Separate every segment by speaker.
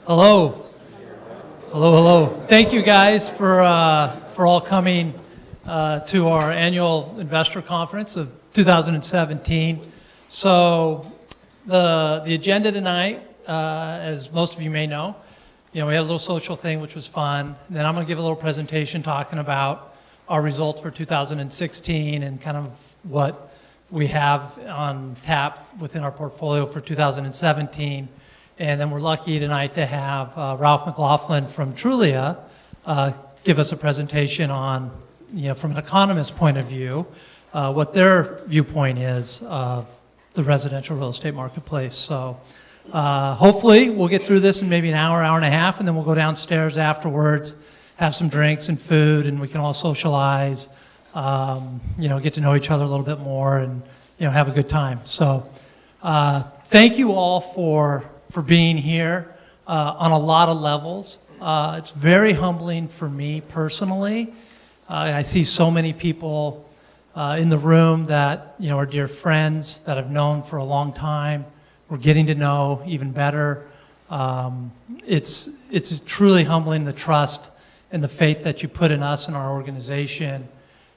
Speaker 1: Hello. Hello. Thank you guys for all coming to our annual investor conference of 2017. So the agenda tonight, as most of you may know, we had a little social thing which was fun. Then I'm going to give a little presentation talking about our results for 2016 and kind of what we have on tap within our portfolio for 2017. And then we're lucky tonight to have Ralph McLaughlin from Trulia give us a presentation on, from an economist point of view, what their viewpoint is of the residential real estate marketplace. So hopefully we'll get through this in maybe an hour and a half, and then we'll go downstairs afterwards, have some drinks and food, and we can all socialize, get to know each other a little bit more and, have a good time. So thank you all for being here on a lot of levels. It's very humbling for me personally. I see so many people in the room that are dear friends that I've known for a long time. We're getting to know even better. It's truly humbling, the trust and the faith that you put in us and our organization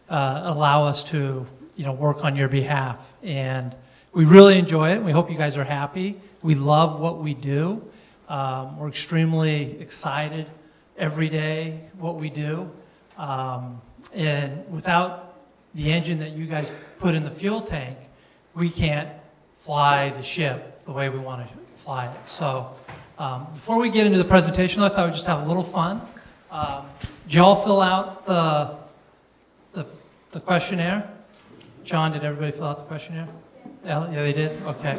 Speaker 1: allow us to work on your behalf. And we really enjoy it. We hope you guys are happy. We love what we do. We're extremely excited every day what we do. And without the engine that you guys put in the fuel tank, we can't fly the ship the way we want to fly it. So before we get into the presentation, I thought we'd just have a little fun. Did you all fill out the questionnaire? John, did everybody fill out the questionnaire? Yeah, they did? Okay.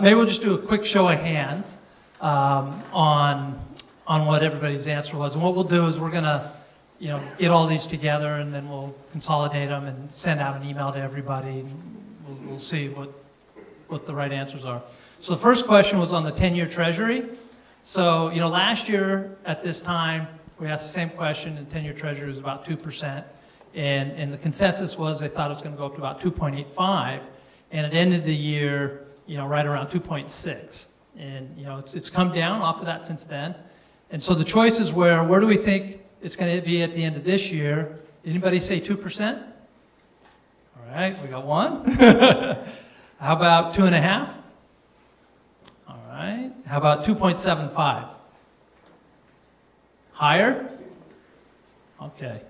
Speaker 1: Maybe we'll just do a quick show of hands on what everybody's answer was. And what we'll do is we're going to get all these together, and then we'll consolidate them and send out an email to everybody. We'll see what the right answers are. So the first question was on the 10-year Treasury. So, last year at this time, we asked the same question, and 10-year Treasury was about 2%. And the consensus was they thought it was going to go up to about 2.85, and it ended the year, right around 2.6. And, it's come down off of that since then. And so the choices were, where do we think it's going to be at the end of this year? Anybody say 2%? All right, we got one. How about 2.5? All right. How about 2.75? Higher? Okay.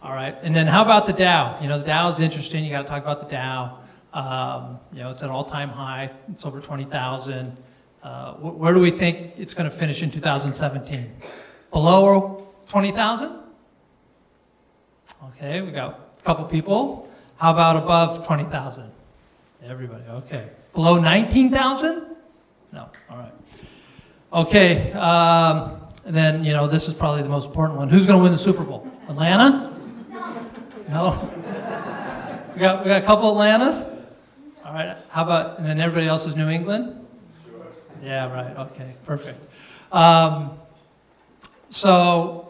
Speaker 1: All right. And then how about the Dow? The Dow is interesting. You got to talk about the Dow. It's at an all-time high. It's over 20,000. Where do we think it's going to finish in 2017? Below 20,000? Okay, we got a couple people. How about above 20,000? Everybody, okay. Below 19,000? No, all right. Okay, and then, this is probably the most important one. Who's going to win the Super Bowl? Atlanta? No? We got a couple Atlantas? All right, how about, and then everybody else is New England?
Speaker 2: Sure.
Speaker 1: Yeah, right, okay, perfect. So,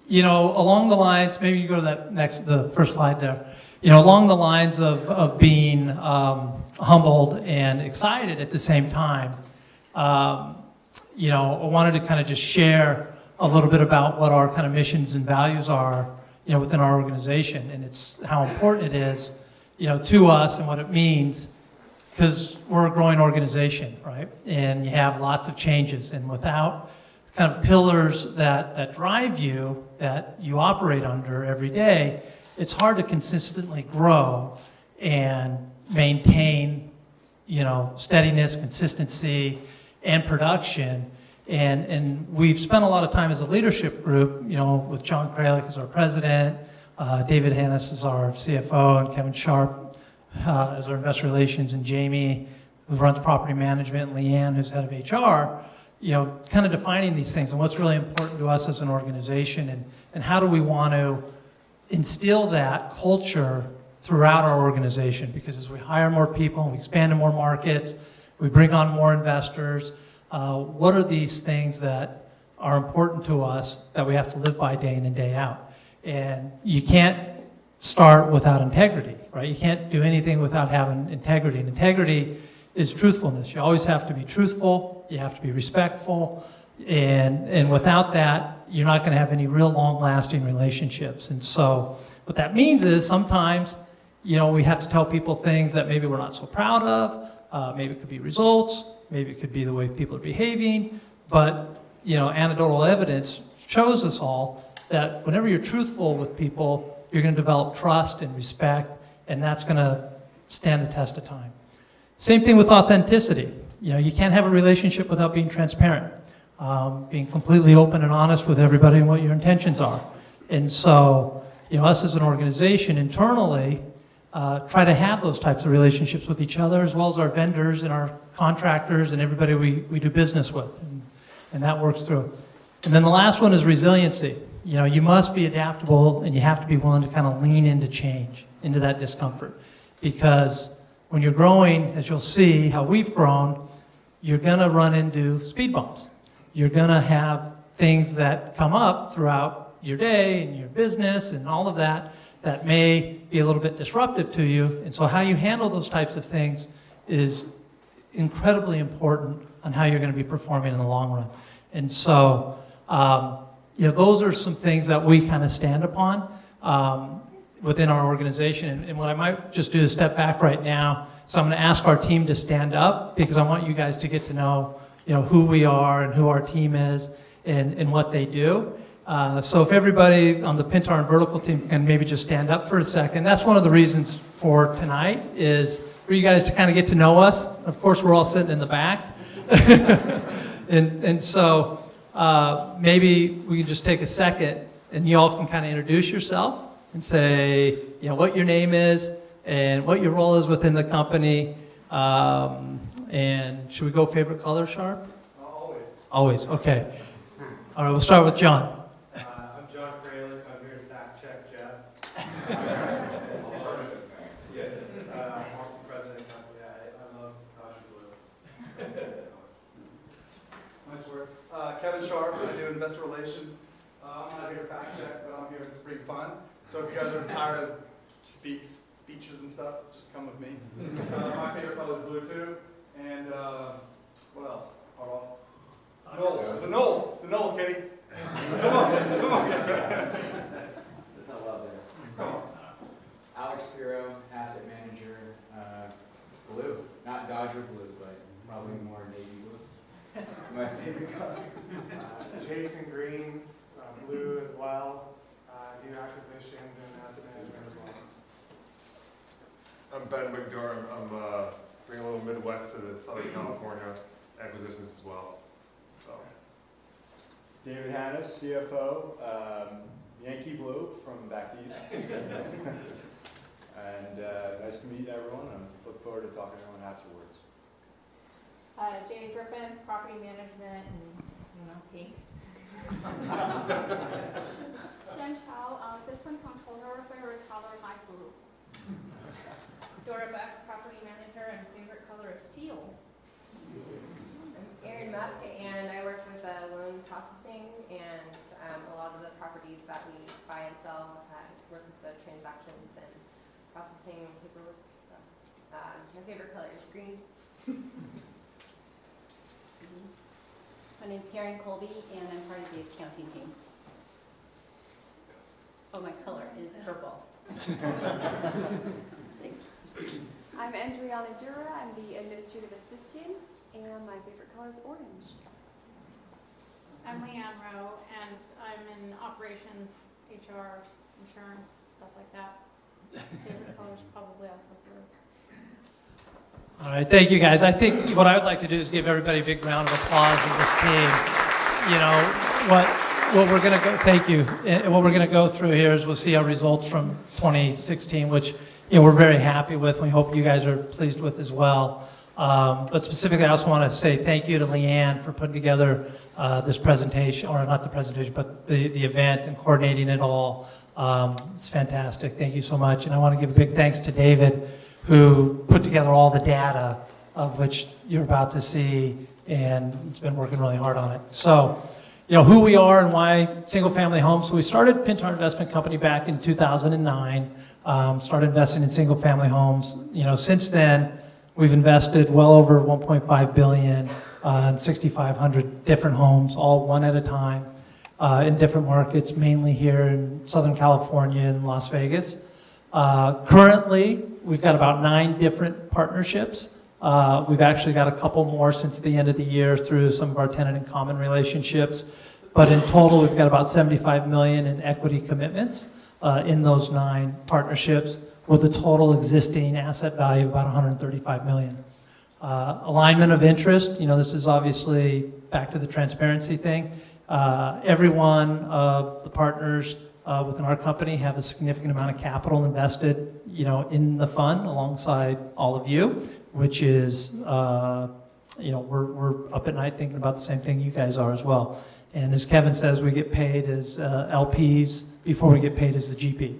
Speaker 1: along the lines, maybe you go to the first slide there. Along the lines of being humbled and excited at the same time, I wanted to kind of just share a little bit about what our kind of missions and values are, within our organization, and it's how important it is, to us and what it means, because we're a growing organization, right? And you have lots of changes, and without kind of pillars that drive you, that you operate under every day, it's hard to consistently grow and maintain, steadiness, consistency, and production. And we've spent a lot of time as a leadership group, with John Kralik as our president, David Hannes as our CFO, and Kevin Sharp as our investor relations, and Jamie, who runs property management, and Leanne, who's head of HR, kind of defining these things and what's really important to us as an organization, and how do we want to instill that culture throughout our organization, because as we hire more people, we expand to more markets, we bring on more investors, what are these things that are important to us that we have to live by day in and day out? And you can't start without integrity, right? You can't do anything without having integrity. And integrity is truthfulness. You always have to be truthful. you have to be respectful, and without that, you're not going to have any real long-lasting relationships. And so what that means is sometimes, we have to tell people things that maybe we're not so proud of. Maybe it could be results, maybe it could be the way people are behaving, but anecdotal evidence shows us all that whenever you're truthful with people, you're going to develop trust and respect, and that's going to stand the test of time. Same thing with authenticity. You can't have a relationship without being transparent, being completely open and honest with everybody and what your intentions are. And so, us as an organization internally try to have those types of relationships with each other, as well as our vendors and our contractors and everybody we do business with, and that works through. And then the last one is resiliency. You must be adaptable, and you have to be willing to kind of lean into change, into that discomfort. Because when you're growing, as you'll see how we've grown, you're gonna run into speed bumps. You're gonna have things that come up throughout your day and your business and all of that that may be a little bit disruptive to you. And so how you handle those types of things is incredibly important on how you're gonna be performing in the long run. And so, those are some things that we kind of stand upon within our organization. And what I might just do is step back right now. So I'm going to ask our team to stand up, because I want you guys to get to know, who we are and who our team is and what they do. So if everybody on the Pintar and Vertical team can maybe just stand up for a second. That's one of the reasons for tonight, is for you guys to kind of get to know us. Of course, we're all sitting in the back. and so maybe we can just take a second and you all can kind of introduce yourself and say, what your name is and what your role is within the company. And should we go favorite color, Sharp?
Speaker 2: Always.
Speaker 1: Always, okay. All right, we'll start with John.
Speaker 2: I'm John Fralick. I'm here to fact check Jeff. Yes. I'm also president of the company. I love Dodger Blue. Nice work. Kevin Sharp. I do investor relations. I'm not here to fact check, but I'm here to bring fun. So if you guys are tired of speeches and stuff, just come with me. My favorite color is blue too. And what else? Hold on. Knowles. The Knowles, Kenny. Come on.
Speaker 3: There's no love there.
Speaker 2: Come on.
Speaker 3: Alex Spiro, asset manager, blue. Not Dodger blue, but probably more navy blue. My favorite color.
Speaker 4: Jason Green, blue as well. Do acquisitions and asset management as well.
Speaker 5: I'm Ben McDorm. I'm bringing a little Midwest to the Southern California acquisitions as well. So.
Speaker 6: David Hannes, CFO, Yankee Blue from back east. And nice to meet everyone, and look forward to talking to everyone afterwards.
Speaker 7: Jamie Griffin, property management, and pink. Chantal, assistant controller, favorite color light blue. Dora Beck, property manager, and favorite color is teal.
Speaker 8: I'm Erin Muck, and I work with loan processing, and a lot of the properties that we buy and sell, work with the transactions and processing paperwork. So, my favorite color is green.
Speaker 9: My name's Taryn Colby, and I'm part of the accounting team. Oh, my color is purple.
Speaker 10: I'm Andriana Dura. I'm the administrative assistant, and my favorite color is orange.
Speaker 7: I'm Leanne Rowe, and I'm in operations, HR, insurance, stuff like that. Favorite color is probably also blue.
Speaker 1: All right, thank you guys. I think what I would like to do is give everybody a big round of applause of this team. What we're going to go, thank you. And what we're going to go through here is we'll see our results from 2016, which we're very happy with. We hope you guys are pleased with as well. But specifically, I also want to say thank you to Leanne for putting together this presentation, or not the presentation, but the event and coordinating it all. It's fantastic. Thank you so much. And I want to give a big thanks to David, who put together all the data of which you're about to see, and it's been working really hard on it. So, who we are and why single-family homes. So we started Pintar Investment Company back in 2009, started investing in single-family homes. Since then, we've invested well over $1.5 billion and 6,500 different homes, all one at a time, in different markets, mainly here in Southern California and Las Vegas. Currently, we've got about 9 different partnerships. We've actually got a couple more since the end of the year through some of our tenant in common relationships. But in total, we've got about $75 million in equity commitments in those 9 partnerships, with a total existing asset value of about $135 million. Alignment of interest, this is obviously back to the transparency thing. Every one of the partners within our company have a significant amount of capital invested, in the fund alongside all of you, which is, we're up at night thinking about the same thing you guys are as well. And as Kevin says, we get paid as LPs before we get paid as the GP.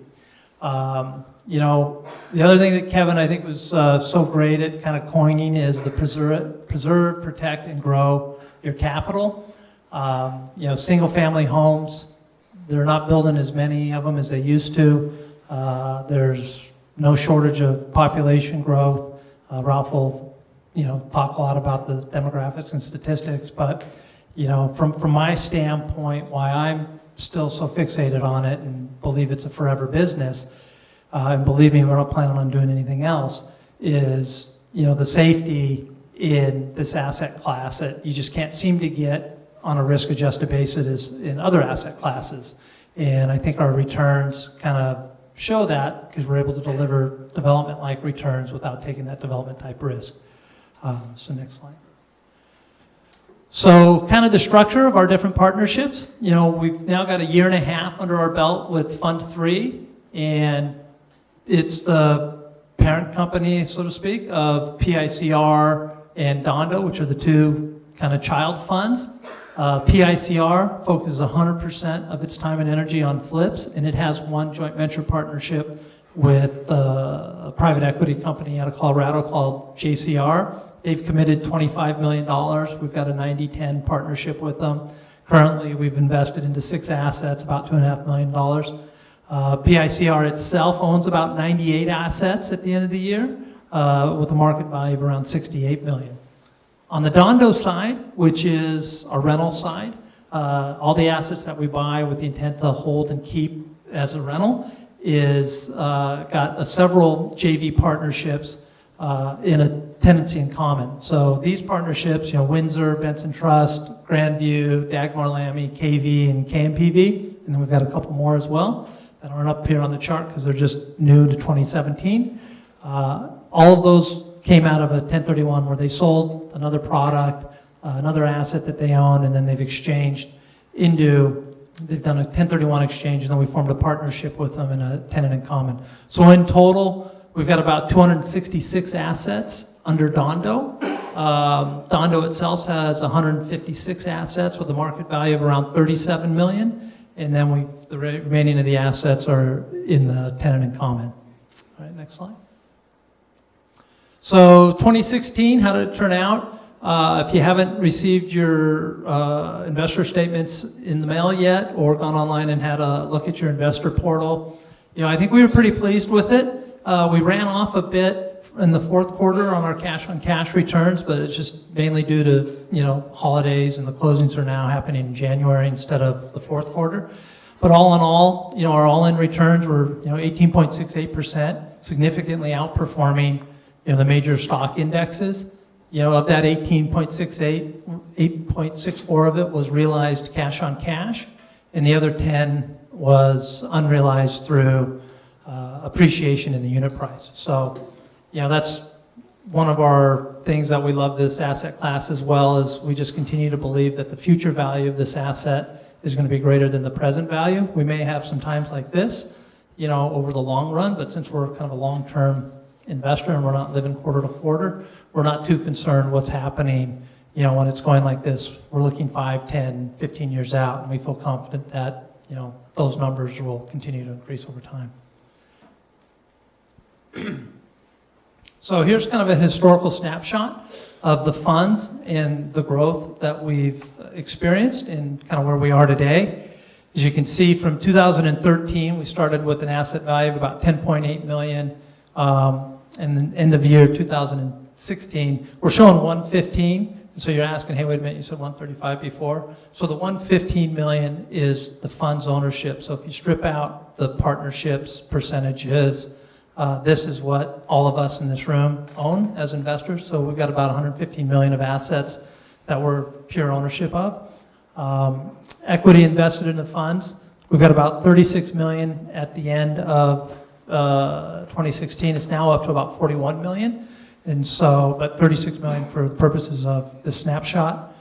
Speaker 1: The other thing that Kevin, I think, was so great at kind of coining is the preserve, protect, and grow your capital. Single-family homes, they're not building as many of them as they used to. There's no shortage of population growth. Ralph will, talk a lot about the demographics and statistics, but, from my standpoint, why I'm still so fixated on it and believe it's a forever business, and believe me, we're not planning on doing anything else, is, the safety in this asset class that you just can't seem to get on a risk-adjusted basis in other asset classes. And I think our returns kind of show that because we're able to deliver development-like returns without taking that development-type risk. So next slide. So kind of the structure of our different partnerships. We've now got 1.5 years under our belt with Fund 3, and it's the parent company, so to speak, of PICR and Dondo, which are the 2 kind of child funds. PICR focuses 100% of its time and energy on flips, and it has 1 joint venture partnership with a private equity company out of Colorado called JCR. They've committed $25 million. We've got a 90-10 partnership with them. Currently, we've invested into 6 assets, about $2.5 million. PICR itself owns about 98 assets at the end of the year, with a market value of around $68 million. On the Dondo side, which is our rental side, all the assets that we buy with the intent to hold and keep as a rental is got several JV partnerships in a tenancy in common. So these partnerships, Windsor, Benson Trust, Grandview, Dagmar Lamy, KV, and KMPV, and then we've got a couple more as well that aren't up here on the chart because they're just new to 2017. All of those came out of a 1031 where they sold another product, another asset that they own, and then they've done a 1031 exchange, and then we formed a partnership with them in a tenant in common. So in total, we've got about 266 assets under Dondo. Dondo itself has 156 assets with a market value of around $37 million, and then the remaining of the assets are in the tenant in common. All right, next slide. So 2016, how did it turn out? If you haven't received your investor statements in the mail yet or gone online and had a look at your investor portal, I think we were pretty pleased with it. We ran off a bit in the fourth quarter on our cash-on-cash returns, but it's just mainly due to, holidays, and the closings are now happening in January instead of the fourth quarter. But all in all, our all-in returns were, 18.68%, significantly outperforming, the major stock indexes. Of that 18.68, 8.64 of it was realized cash on cash, and the other 10 was unrealized through appreciation in the unit price. So, that's one of our things that we love this asset class as well, is we just continue to believe that the future value of this asset is going to be greater than the present value. We may have some times like this, over the long run, but since we're kind of a long-term investor and we're not living quarter to quarter, we're not too concerned what's happening, when it's going like this. We're looking 5, 10, 15 years out, and we feel confident that, those numbers will continue to increase over time. So here's kind of a historical snapshot of the funds and the growth that we've experienced and kind of where we are today. As you can see, from 2013, we started with an asset value of about $10.8 million. And then end of year 2016, we're showing 115 So you're asking, hey, wait a minute, you said 135 before? So the 115 million is the fund's ownership. So if you strip out the partnerships percentages, this is what all of us in this room own as investors. So we've got about 115 million of assets that we're pure ownership of. Equity invested in the funds, we've got about 36 million at the end of 2016. It's now up to about 41 million. And so, but 36 million for the purposes of the snapshot.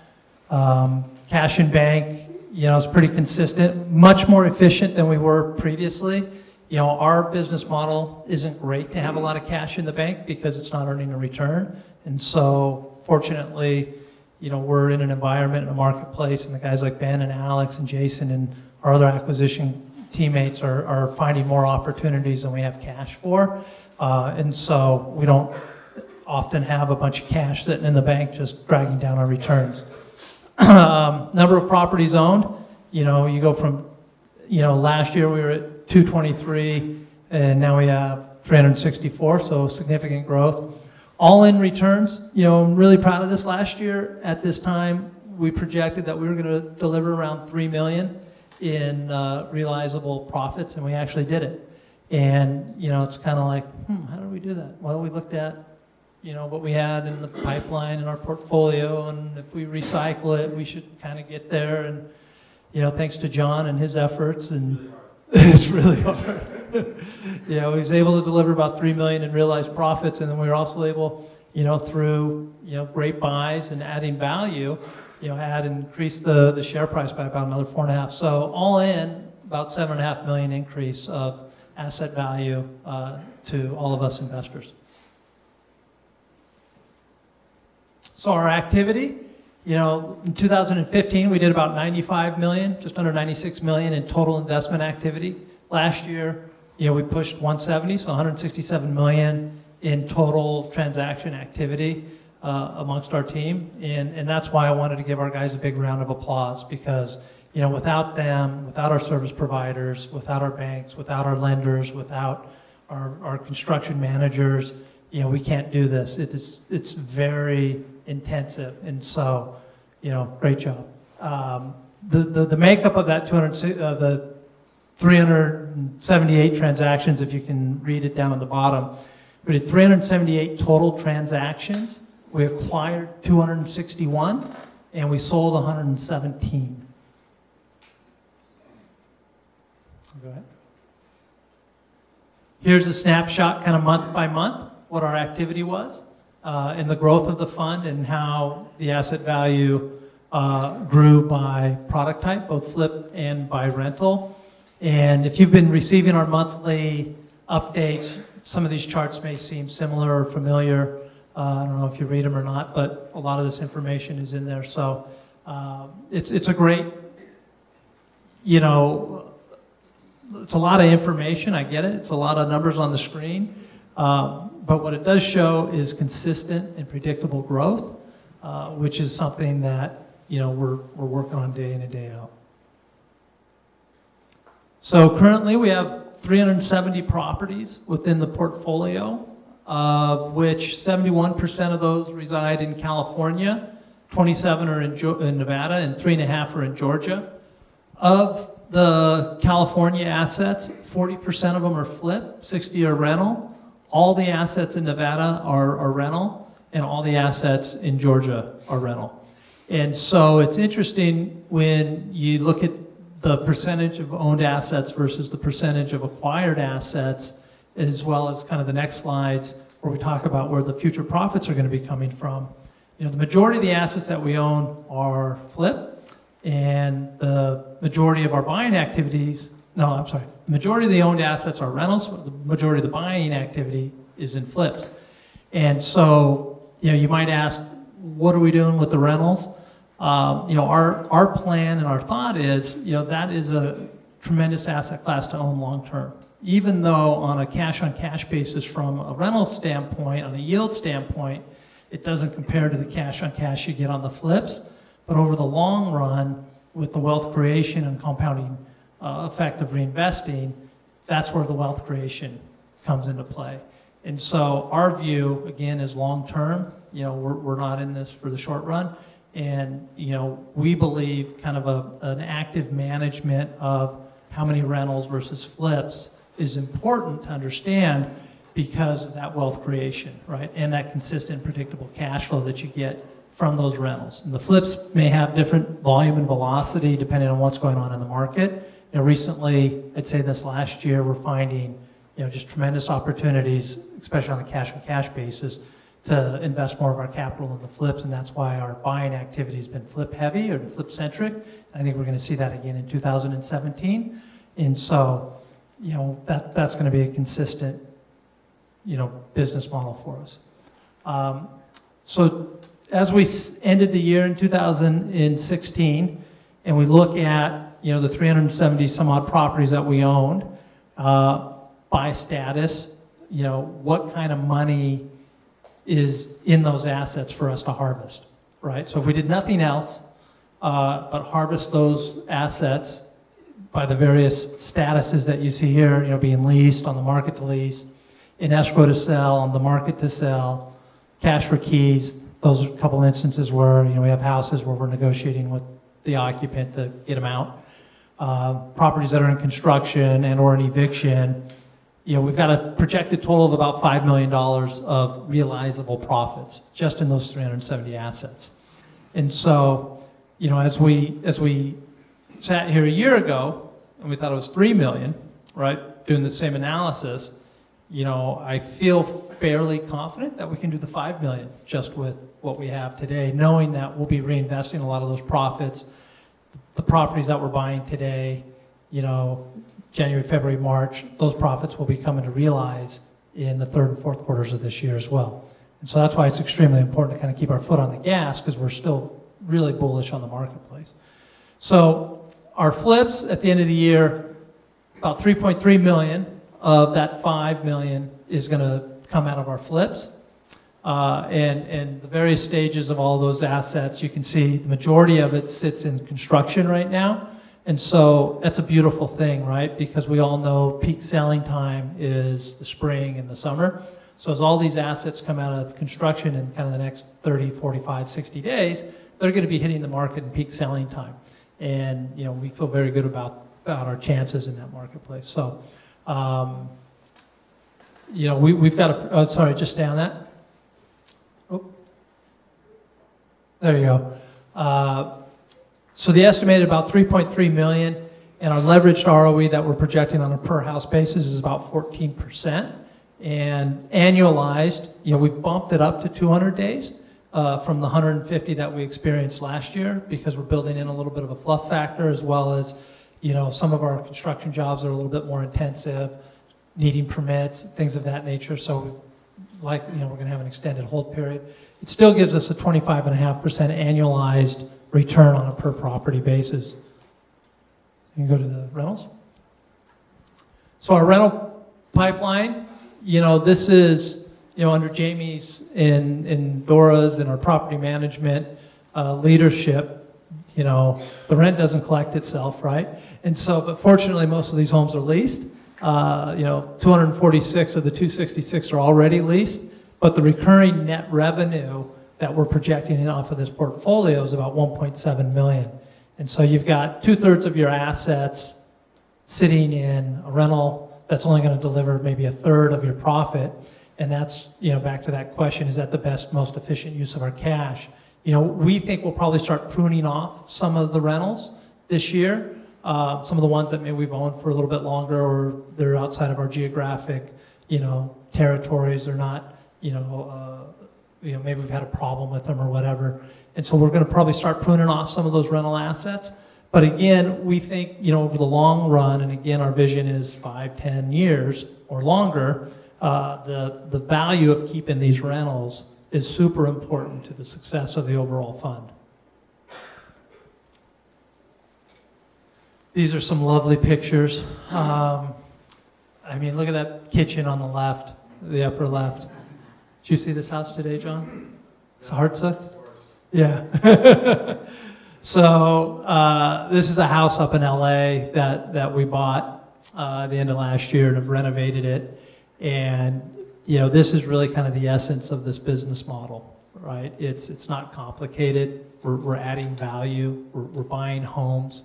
Speaker 1: Cash in bank, is pretty consistent, much more efficient than we were previously. Our business model isn't great to have a lot of cash in the bank because it's not earning a return. And so, fortunately, we're in an environment, in a marketplace, and the guys like Ben and Alex and Jason and our other acquisition teammates are finding more opportunities than we have cash for. And so, we don't often have a bunch of cash sitting in the bank just dragging down our returns. Number of properties owned, you go from, last year we were at 223 and now we have 364, so significant growth. All-in returns, I'm really proud of this. Last year at this time, we projected that we were going to deliver around 3 million in realizable profits, and we actually did it. And, it's kind of like, how did we do that? Well, we looked at what we had in the pipeline in our portfolio, and if we recycle it, we should kind of get there. And, thanks to John and his efforts, and it's really hard. He was able to deliver about 3 million in realized profits, and then we were also able, through, great buys and adding value, increase the share price by about another 4.5. So all in, about 7.5 million increase of asset value to all of us investors. So our activity, in 2015, we did about 95 million, just under 96 million in total investment activity. Last year, we pushed 170, so 167 million in total transaction activity amongst our team. And that's why I wanted to give our guys a big round of applause, because, without them, without our service providers, without our banks, without our lenders, without our construction managers, we can't do this. It's very intensive, and so, great job. The makeup of that the 378 transactions, if you can read it down at the bottom, we did 378 total transactions. We acquired 261, and we sold 117. Go ahead. Here's a snapshot, kind of month by month, what our activity was. And the growth of the fund and how the asset value grew by product type, both flip and by rental. And if you've been receiving our monthly updates, some of these charts may seem similar or familiar. I don't know if you read them or not, but a lot of this information is in there. So it's a great, it's a lot of information, I get it. It's a lot of numbers on the screen. But what it does show is consistent and predictable growth, which is something that we're working on day in and day out. So currently we have 370 properties within the portfolio, of which 71% of those reside in California, 27 are in Nevada, and 3.5 are in Georgia. Of the California assets, 40% of them are flip, 60 are rental. All the assets in Nevada are rental, and all the assets in Georgia are rental. And so it's interesting when you look at the percentage of owned assets versus the percentage of acquired assets, as well as kind of the next slides where we talk about where the future profits are going to be coming from. The majority of the assets that we own are flip, and the majority of our buying activities, the majority of the owned assets are rentals. The majority of the buying activity is in flips. And so, you might ask, what are we doing with the rentals? Our plan and our thought is, that is a tremendous asset class to own long term. Even though on a cash-on-cash basis from a rental standpoint, on a yield standpoint, it doesn't compare to the cash-on-cash you get on the flips. But over the long run, with the wealth creation and compounding effect of reinvesting, that's where the wealth creation comes into play. And so our view, again, is long-term. You know, we're not in this for the short run. And, you know, we believe kind of an active management of how many rentals versus flips is important to understand because of that wealth creation, right? And that consistent, predictable cash flow that you get from those rentals. And the flips may have different volume and velocity depending on what's going on in the market. You know, recently, I'd say this last year, we're finding, you know, just tremendous opportunities, especially on a cash-on-cash basis, to invest more of our capital in the flips, and that's why our buying activity has been flip-heavy or flip-centric. I think we're going to see that again in 2017. And so, you know, that's going to be a consistent, you know, business model for us. So as we ended the year in 2016, and we look at, you know, the 370 some odd properties that we owned, by status, you know, what kind of money is in those assets for us to harvest, right? So if we did nothing else but harvest those assets by the various statuses that you see here, you know, being leased, on the market to lease, in escrow to sell, on the market to sell, cash for keys, those are a couple instances where, you know, we have houses where we're negotiating with the occupant to get them out. Properties that are in construction and or an eviction, you know, we've got a projected total of about $5 million of realizable profits just in those 370 assets. And so, you know, as we sat here a year ago and we thought it was 3 million, right, doing the same analysis, you know, I feel fairly confident that we can do the 5 million just with what we have today, knowing that we'll be reinvesting a lot of those profits. The properties that we're buying today, you know, January, February, March, those profits will be coming to realize in the third and fourth quarters of this year as well. And so that's why it's extremely important to kind of keep our foot on the gas, because we're still really bullish on the marketplace. So our flips at the end of the year, about 3.3 million of that 5 million is going to come out of our flips. And the various stages of all those assets, you can see the majority of it sits in construction right now. And so that's a beautiful thing, right? Because we all know peak selling time is the spring and the summer. So as all these assets come out of construction in kind of the next 30, 45, 60 days, they're going to be hitting the market in peak selling time. And, you know, we feel very good about our chances in that marketplace. So, you know, we've got a, oh, sorry, just stay on that. Oh, there you go. So the estimated about 3.3 million, and our leveraged ROE that we're projecting on a per house basis is about 14%. And annualized, you know, we've bumped it up to 200 days from the 150 that we experienced last year, because we're building in a little bit of a fluff factor, as well as, you know, some of our construction jobs are a little bit more intensive, needing permits, things of that nature. So like, you know, we're going to have an extended hold period. It still gives us a 25.5% annualized return on a per property basis. You can go to the rentals. So our rental pipeline, you know, this is, you know, under Jamie's and Dora's and our property management leadership, you know, the rent doesn't collect itself, right? And so, but fortunately, most of these homes are leased. You know, 246 of the 266 are already leased, but the recurring net revenue that we're projecting off of this portfolio is about 1.7 million. And so you've got 2/3 of your assets sitting in a rental that's only going to deliver maybe 1/3 of your profit. And that's, you know, back to that question, is that the best, most efficient use of our cash? You know, we think we'll probably start pruning off some of the rentals this year. Some of the ones that maybe we've owned for a little bit longer, or they're outside of our geographic, you know, territories. They're not, you know, maybe we've had a problem with them or whatever. And so we're going to probably start pruning off some of those rental assets. But again, we think, you know, over the long run, and again, our vision is 5, 10 years or longer, the value of keeping these rentals is super important to the success of the overall fund. These are some lovely pictures. I mean, look at that kitchen on the left, the upper left. Did you see this house today, John? It's a Hartsook? Yeah. So this is a house up in LA that we bought at the end of last year and have renovated it. And this is really kind of the essence of this business model, right? It's not complicated. We're adding value. We're buying homes.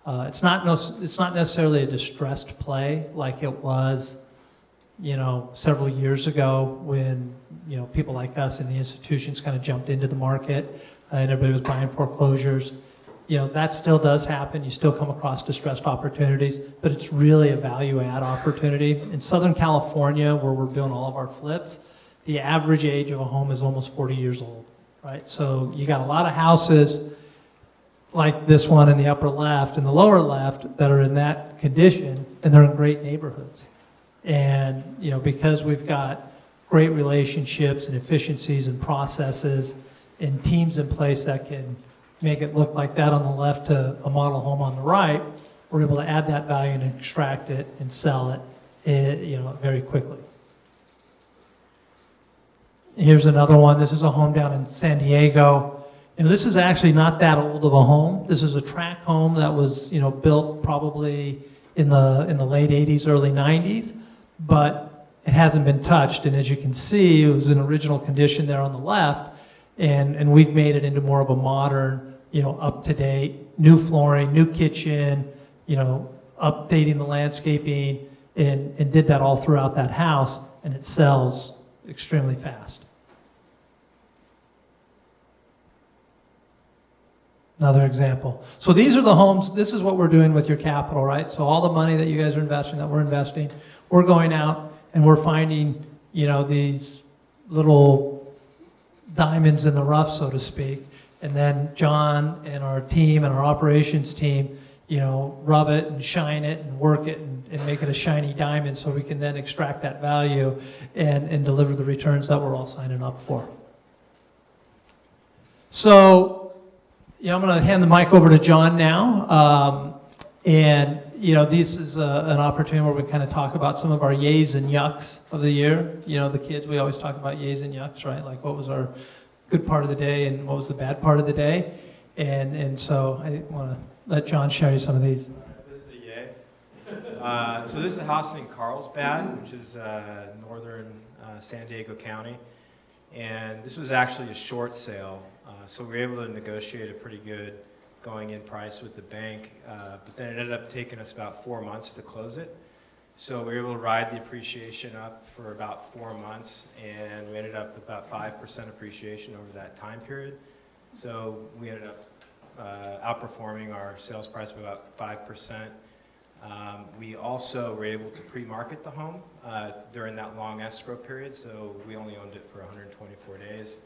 Speaker 1: It's not necessarily a distressed play like it was, several years ago when, people like us and the institutions kind of jumped into the market and everybody was buying foreclosures. That still does happen. You still come across distressed opportunities, but it's really a value add opportunity. In Southern California, where we're doing all of our flips, the average age of a home is almost 40 years old, right? So you got a lot of houses like this one in the upper left and the lower left that are in that condition, and they're in great neighborhoods. And, because we've got great relationships and efficiencies and processes and teams in place that can make it look like that on the left to a model home on the right, we're able to add that value and extract it and sell it, very quickly. Here's another one. This is a home down in San Diego. This is actually not that old of a home. This is a tract home that was, built probably in the late 80s, early 90s, but it hasn't been touched. And as you can see, it was in original condition there on the left. And we've made it into more of a modern, up-to-date, new flooring, new kitchen, updating the landscaping, and did that all throughout that house, and it sells extremely fast. Another example. So these are the homes, this is what we're doing with your capital, right? So all the money that you guys are investing, that we're investing, we're going out and we're finding, these little diamonds in the rough, so to speak. And then John and our team and our operations team, rub it and shine it and work it and make it a shiny diamond so we can then extract that value and deliver the returns that we're all signing up for. So, I'm going to hand the mic over to John now. This is an opportunity where we kind of talk about some of our yays and yucks of the year. The kids, we always talk about yays and yucks, right? Like what was our good part of the day and what was the bad part of the day. And so I want to let John share you some of these.
Speaker 11: This is a yay. So this is a house in Carlsbad, which is northern San Diego County. And this was actually a short sale. So we were able to negotiate a pretty good going in price with the bank, but then it ended up taking us about 4 months to close it. So we were able to ride the appreciation up for about 4 months, and we ended up with about 5% appreciation over that time period. So we ended up outperforming our sales price by about 5%. We also were able to pre-market the home during that long escrow period, so we only owned it for 124 days.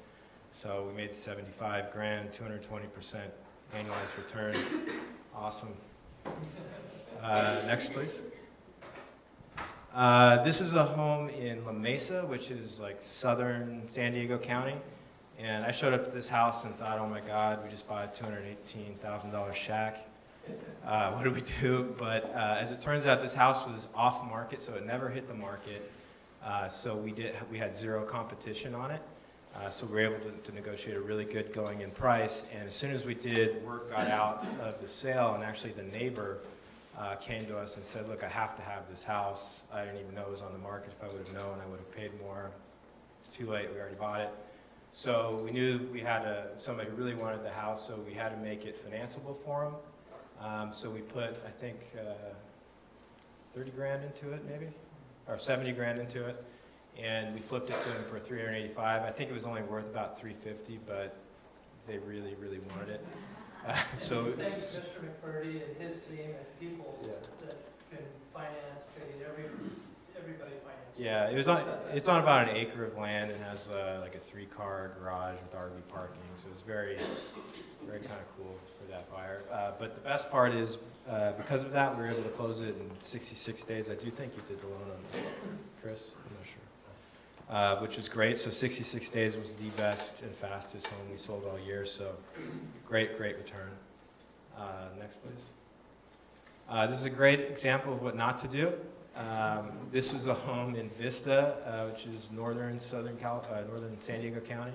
Speaker 11: So we made 75 grand, 220% annualized return. Awesome. Next, please. This is a home in La Mesa, which is like southern San Diego County. And I showed up to this house and thought, oh my God, we just bought a $218,000 shack. What do we do? But as it turns out, this house was off market, so it never hit the market. So we had zero competition on it. So we were able to negotiate a really good going in price. And as soon as we did, word got out of the sale, and actually the neighbor came to us and said, look, I have to have this house. I didn't even know it was on the market. If I would have known, I would have paid more. It's too late, we already bought it. So we knew we had somebody who really wanted the house, so we had to make it financeable for him. So we put, I think, 30 grand into it maybe, or 70 grand into it. And we flipped it to him for 385. I think it was only worth about 350, but they really, really wanted it. So
Speaker 1: thanks to Mr. McBurdy and his team and people that can finance, everybody finance.
Speaker 11: Yeah, it's on about an acre of land and has like a 3-car garage with RV parking. So it's very, very kind of cool for that buyer. But the best part is because of that, we were able to close it in 66 days. I do think you did the loan on this, Chris. I'm not sure. Which was great. So 66 days was the best and fastest home we sold all year. So great, great return. Next, please. This is a great example of what not to do. This was a home in Vista, which is northern San Diego County.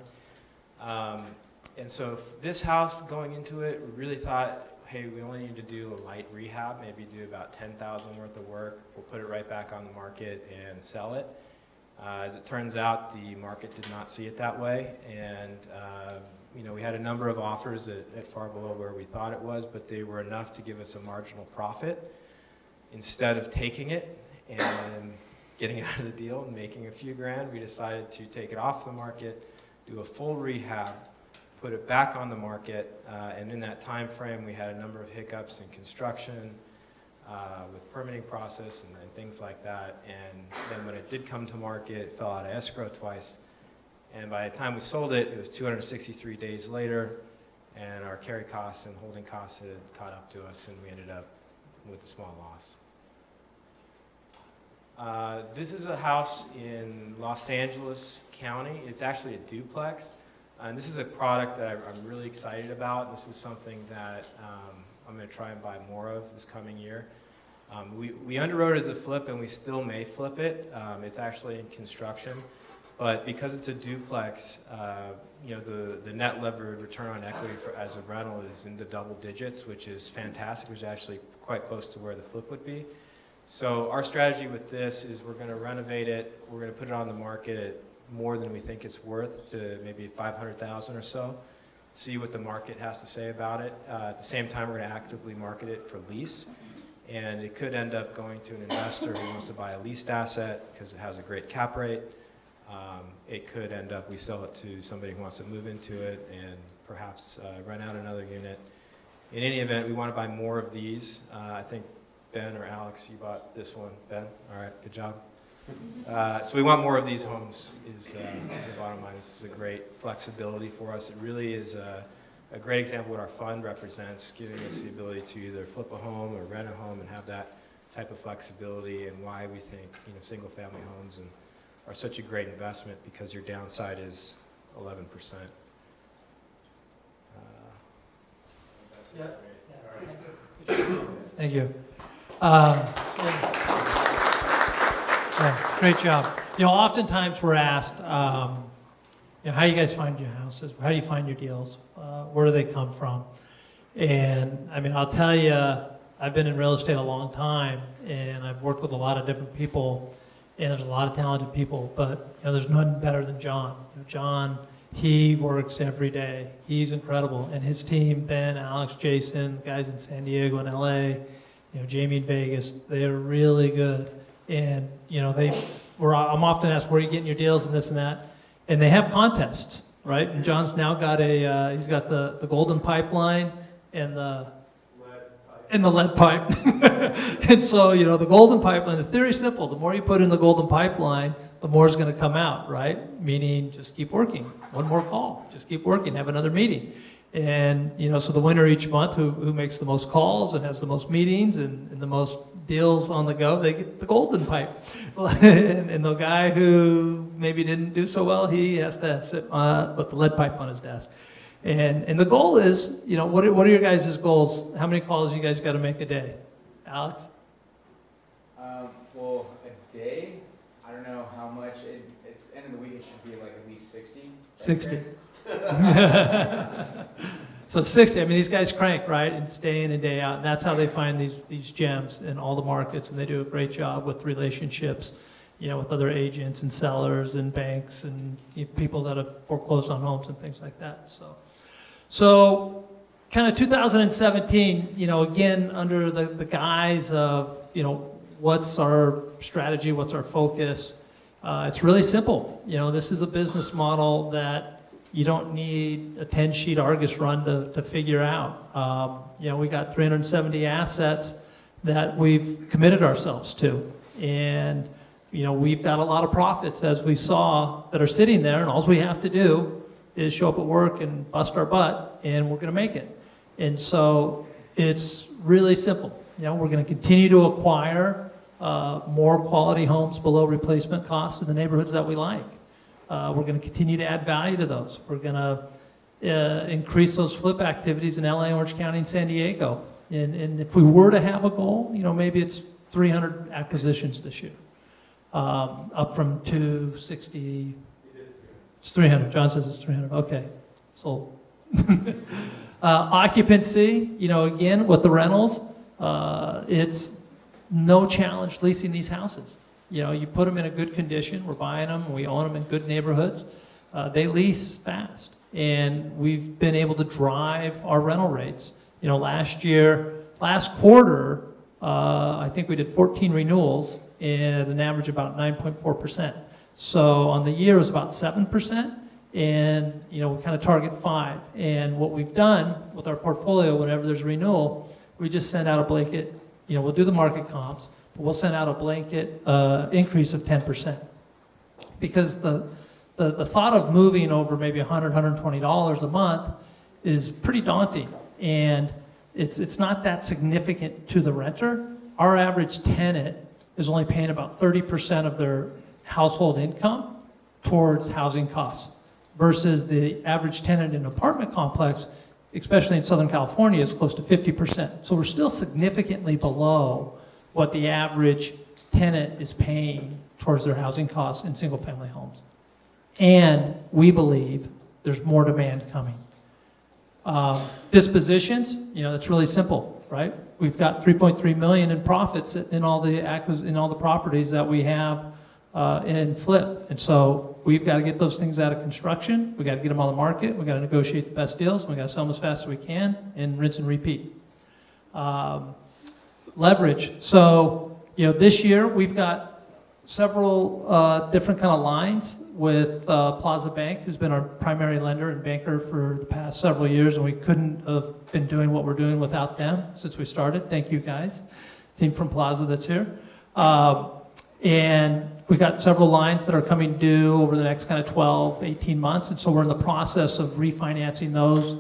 Speaker 11: And so this house, going into it, we really thought, hey, we only need to do a light rehab, maybe do about $10,000 worth of work. We'll put it right back on the market and sell it. As it turns out, the market did not see it that way, and we had a number of offers at far below where we thought it was, but they were enough to give us a marginal profit. Instead of taking it and getting out of the deal and making a few grand, we decided to take it off the market, do a full rehab, put it back on the market, and in that time frame we had a number of hiccups in construction, with permitting process and things like that. And then when it did come to market, it fell out of escrow twice. And by the time we sold it, it was 263 days later, and our carry costs and holding costs had caught up to us, and we ended up with a small loss. This is a house in Los Angeles County. It's actually a duplex. And this is a product that I'm really excited about. This is something that I'm going to try and buy more of this coming year. We underwrote it as a flip, and we still may flip it. It's actually in construction. But because it's a duplex, the net levered return on equity as a rental is in the double digits, which is fantastic, which is actually quite close to where the flip would be. So our strategy with this is we're going to renovate it. We're going to put it on the market at more than we think it's worth, to maybe $500,000 or so. See what the market has to say about it. At the same time, we're going to actively market it for lease. And it could end up going to an investor who wants to buy a leased asset because it has a great cap rate. It could end up, we sell it to somebody who wants to move into it and perhaps rent out another unit. In any event, we want to buy more of these. I think Ben or Alex, you bought this one. Ben? All right, good job. So we want more of these homes is the bottom line. This is a great flexibility for us. It really is a great example of what our fund represents, giving us the ability to either flip a home or rent a home and have that type of flexibility, and why we think single family homes are such a great investment, because your downside is 11%.
Speaker 1: Yeah. Thank you. Yeah, great job. Oftentimes we're asked, how do you guys find your houses? How do you find your deals? Where do they come from? And I'll tell you, I've been in real estate a long time, and I've worked with a lot of different people, and there's a lot of talented people, but there's none better than John. John, he works every day. He's incredible. And his team, Ben, Alex, Jason, guys in San Diego and LA, Jamie in Vegas, they're really good. And I'm often asked, where are you getting your deals and this and that? And they have contests, right? And John's now got he's got the golden pipeline and the lead pipe. And so, the golden pipeline, the theory is simple. The more you put in the golden pipeline, the more is going to come out, right? Meaning, just keep working. One more call. Just keep working. Have another meeting. And, so the winner each month who makes the most calls and has the most meetings and the most deals on the go, they get the golden pipe. And the guy who maybe didn't do so well, he has to sit with the lead pipe on his desk. And the goal is, what are your guys' goals? How many calls you guys got to make a day? Alex?
Speaker 3: Well, a day, I don't know how much. It's the end of the week, it should be like at least 60. Right,
Speaker 1: 60. So 60, these guys crank, right? And day in and day out. And that's how they find these gems in all the markets. And they do a great job with relationships, with other agents and sellers and banks and people that have foreclosed on homes and things like that. So kind of 2017, again, under the guise of, what's our strategy, what's our focus, it's really simple. This is a business model that you don't need a 10-sheet Argus run to figure out. We got 370 assets that we've committed ourselves to. And, we've got a lot of profits, as we saw, that are sitting there, and all we have to do is show up at work and bust our butt, and we're going to make it. And so it's really simple. We're going to continue to acquire more quality homes below replacement costs in the neighborhoods that we like. We're going to continue to add value to those. We're going to increase those flip activities in LA, Orange County, and San Diego. And if we were to have a goal, maybe it's 300 acquisitions this year, up from 260. It's 300. John says it's 300. Okay, sold. Occupancy, again, with the rentals, it's no challenge leasing these houses. You put them in a good condition. We're buying them. We own them in good neighborhoods. They lease fast, and we've been able to drive our rental rates. Last quarter, I think we did 14 renewals at an average about 9.4%. So on the year it was about 7%, and we kind of target 5%. And what we've done with our portfolio, whenever there's a renewal, we just send out a blanket. We'll do the market comps, but we'll send out a blanket increase of 10%, because the thought of moving over maybe $100, $120 a month is pretty daunting, and it's not that significant to the renter. Our average tenant is only paying about 30% of their household income towards housing costs, versus the average tenant in an apartment complex, especially in Southern California, is close to 50%. So we're still significantly below what the average tenant is paying towards their housing costs in single-family homes. And we believe there's more demand coming. Dispositions, that's really simple, right? We've got $3.3 million in profits in all the properties that we have in flip, and so we've got to get those things out of construction. We got to get them on the market. We got to negotiate the best deals. We got to sell them as fast as we can, and rinse and repeat. Leverage. So this year we've got several different kind of lines with Plaza Bank, who's been our primary lender and banker for the past several years, and we couldn't have been doing what we're doing without them since we started. Thank you guys, team from Plaza that's here. And we've got several lines that are coming due over the next kind of 12, 18 months, and so we're in the process of refinancing those,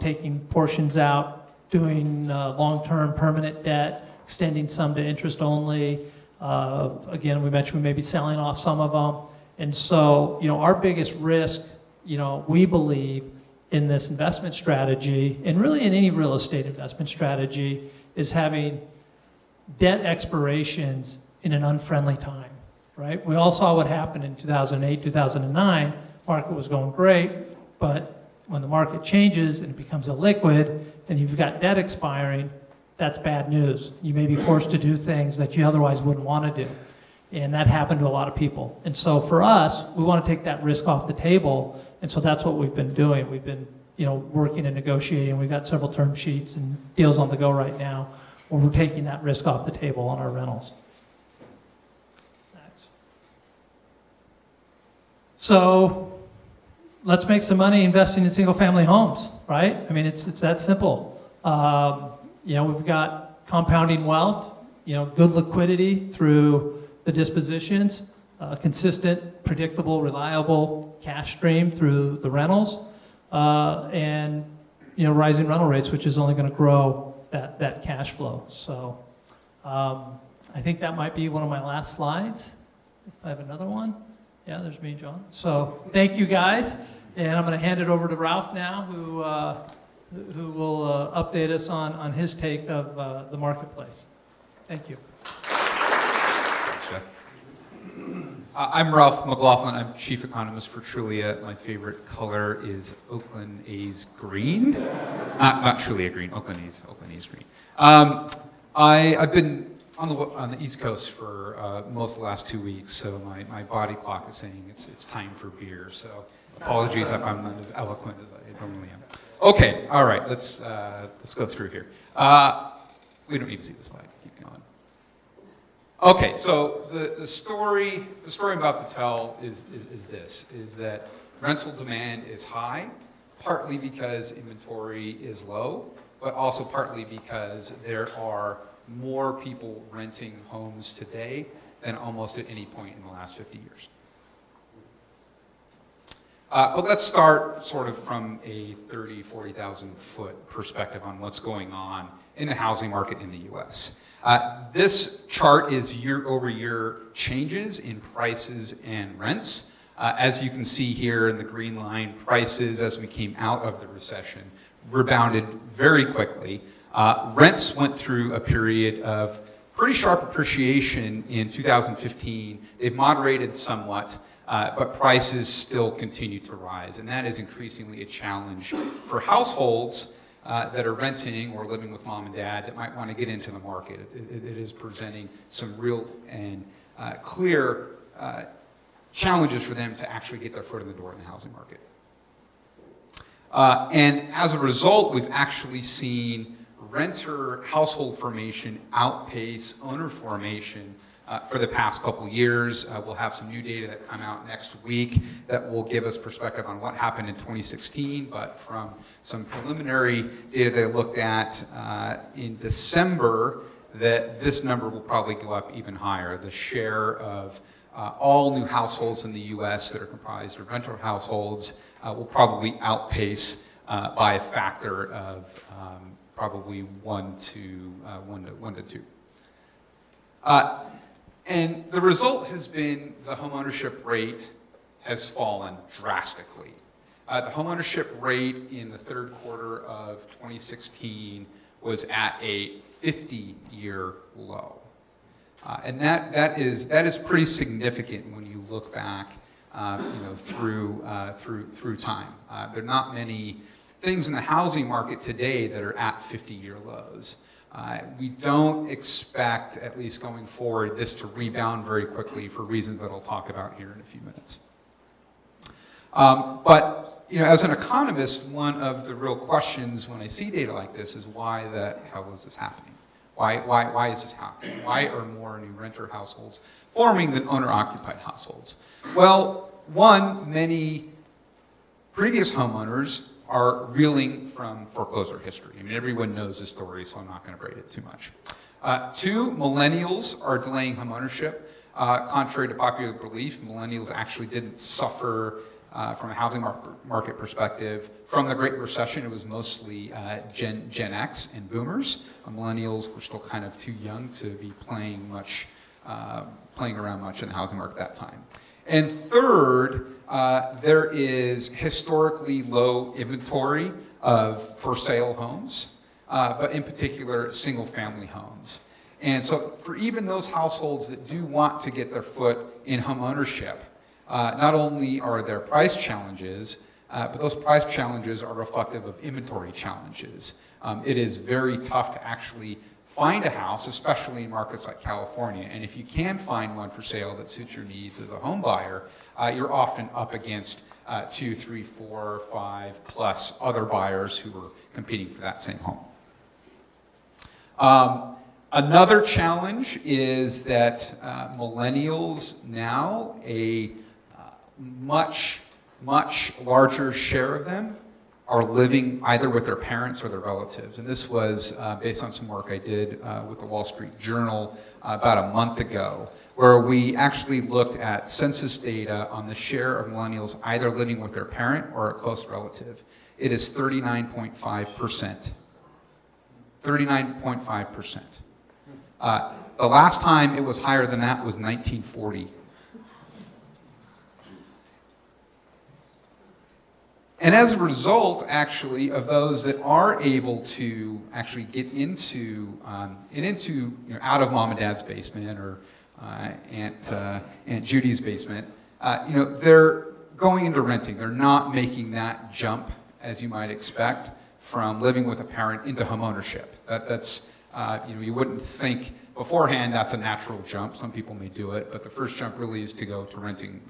Speaker 1: taking portions out, doing long-term permanent debt, extending some to interest only. Again, we mentioned we may be selling off some of them. And so, our biggest risk, we believe in this investment strategy, and really in any real estate investment strategy, is having debt expirations in an unfriendly time, right? We all saw what happened in 2008, 2009. Market was going great, but when the market changes and it becomes illiquid and you've got debt expiring, that's bad news. You may be forced to do things that you otherwise wouldn't want to do. And that happened to a lot of people. And so for us, we want to take that risk off the table. And so that's what we've been doing. We've been, working and negotiating. We've got several term sheets and deals on the go right now where we're taking that risk off the table on our rentals. Next. So let's make some money investing in single family homes, right? I mean, it's that simple. We've got compounding wealth, good liquidity through the dispositions, consistent, predictable, reliable cash stream through the rentals, and rising rental rates, which is only going to grow that cash flow. So I think that might be one of my last slides. If I have another one. Yeah, there's me and John. So thank you guys, and I'm going to hand it over to Ralph now, who will update us on his take of the marketplace. Thank you.
Speaker 12: I'm Ralph McLaughlin. I'm chief economist for Trulia. My favorite color is Oakland A's green. Not Trulia green, Oakland A's green. I've been on the East Coast for most of the last 2 weeks, so my body clock is saying it's time for beer. So apologies if I'm not as eloquent as I normally am. Okay, all right, let's go through here. We don't need to see the slide. Keep going. Okay, so the story I'm about to tell is that rental demand is high, partly because inventory is low, but also partly because there are more people renting homes today than almost at any point in the last 50 years. But let's start sort of from a 30, 40,000 foot perspective on what's going on in the housing market in the US. This chart is year-over-year changes in prices and rents. As you can see here in the green line, prices as we came out of the recession rebounded very quickly. Rents went through a period of pretty sharp appreciation in 2015. They've moderated somewhat, but prices still continue to rise. And that is increasingly a challenge for households that are renting or living with mom and dad that might want to get into the market. It is presenting some real and clear challenges for them to actually get their foot in the door in the housing market. And as a result, we've actually seen renter household formation outpace owner formation for the past couple years. We'll have some new data that come out next week that will give us perspective on what happened in 2016, but from some preliminary data they looked at in December, that this number will probably go up even higher. The share of all new households in the US that are comprised of rental households will probably outpace by a factor of probably 1 to 2. And the result has been the homeownership rate has fallen drastically. The homeownership rate in the third quarter of 2016 was at a 50-year low. And that is pretty significant when you look back through time. There are not many things in the housing market today that are at 50-year lows. We don't expect, at least going forward, this to rebound very quickly for reasons that I'll talk about here in a few minutes. But as an economist, one of the real questions when I see data like this is why the hell is this happening? Why is this happening? Why are more new renter households forming than owner-occupied households? Well, one, many previous homeowners are reeling from foreclosure history. I mean, everyone knows this story, so I'm not going to braid it too much. Two, millennials are delaying homeownership. Contrary to popular belief, millennials actually didn't suffer from a housing market perspective. From the Great Recession, it was mostly Gen X and boomers. Millennials were still kind of too young to be playing around much in the housing market at that time. And third, there is historically low inventory of for sale homes, but in particular, single family homes. And so for even those households that do want to get their foot in home ownership, not only are there price challenges, but those price challenges are reflective of inventory challenges. It is very tough to actually find a house, especially in markets like California. And if you can find one for sale that suits your needs as a home buyer, you're often up against 2, 3, 4, 5 plus other buyers who are competing for that same home. Another challenge is that millennials now, a much larger share of them are living either with their parents or their relatives. And this was based on some work I did with the Wall Street Journal about a month ago, where we actually looked at census data on the share of millennials either living with their parent or a close relative. It is 39.5%. 39.5%. The last time it was higher than that was 1940. And as a result, actually, of those that are able to actually get into out of mom and dad's basement or Aunt Judy's basement, they're going into renting. They're not making that jump, as you might expect, from living with a parent into home ownership. That's you wouldn't think beforehand that's a natural jump. Some people may do it, but the first jump really is to go to renting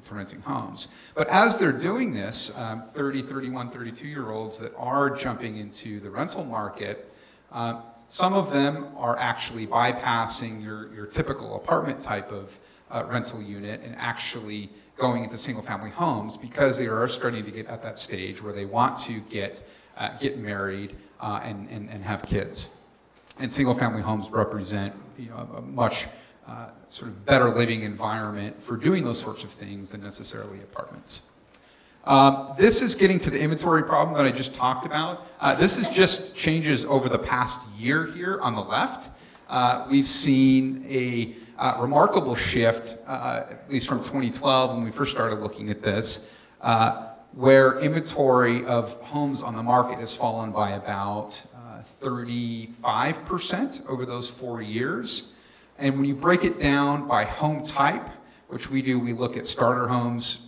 Speaker 12: homes. But as they're doing this, 30, 31, 32-year-olds that are jumping into the rental market, some of them are actually bypassing your typical apartment type of rental unit and actually going into single-family homes because they are starting to get at that stage where they want to get married and have kids. And single-family homes represent a much sort of better living environment for doing those sorts of things than necessarily apartments. This is getting to the inventory problem that I just talked about. This is just changes over the past year here on the left. We've seen a remarkable shift, at least from 2012 when we first started looking at this, where inventory of homes on the market has fallen by about 35% over those 4 years. And when you break it down by home type, which we do, we look at starter homes,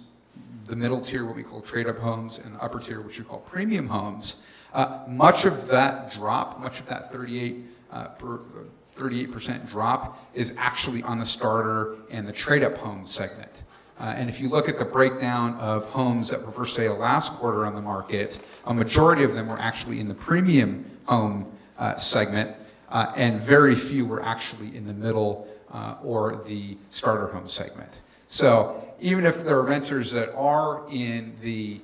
Speaker 12: the middle tier, what we call trade-up homes, and the upper tier, which we call premium homes. Much of that drop, much of that 38% drop is actually on the starter and the trade-up home segment. And if you look at the breakdown of homes that were for sale last quarter on the market, a majority of them were actually in the premium home segment, and very few were actually in the middle or the starter home segment. So even if there are renters that are in the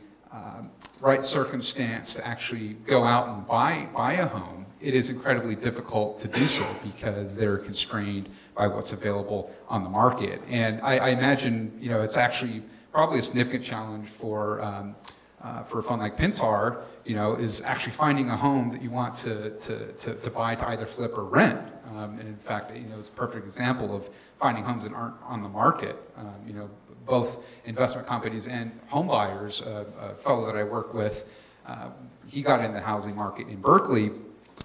Speaker 12: right circumstance to actually go out and buy a home, it is incredibly difficult to do so because they're constrained by what's available on the market. And I imagine, you know, it's actually probably a significant challenge for a fund like Pintar, you know, is actually finding a home that you want to buy to either flip or rent. And in fact, you know, it's a perfect example of finding homes that aren't on the market. You know, both investment companies and home buyers, a fellow that I work with, he got in the housing market in Berkeley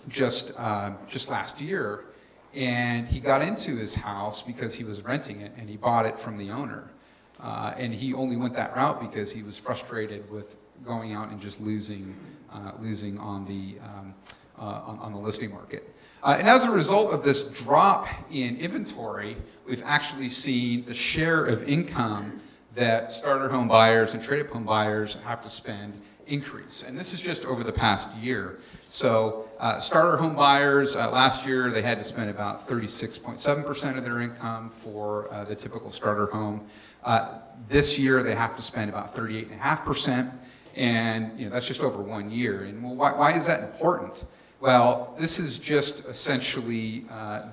Speaker 12: just last year, and he got into his house because he was renting it, and he bought it from the owner. And he only went that route because he was frustrated with going out and just losing on the listing market. And as a result of this drop in inventory, we've actually seen the share of income that starter home buyers and trade-up home buyers have to spend increase. And this is just over the past year. So starter home buyers, last year they had to spend about 36.7% of their income for the typical starter home. This year they have to spend about 38.5%, and you know, that's just over 1 year. And well, why is that important? Well, this is just essentially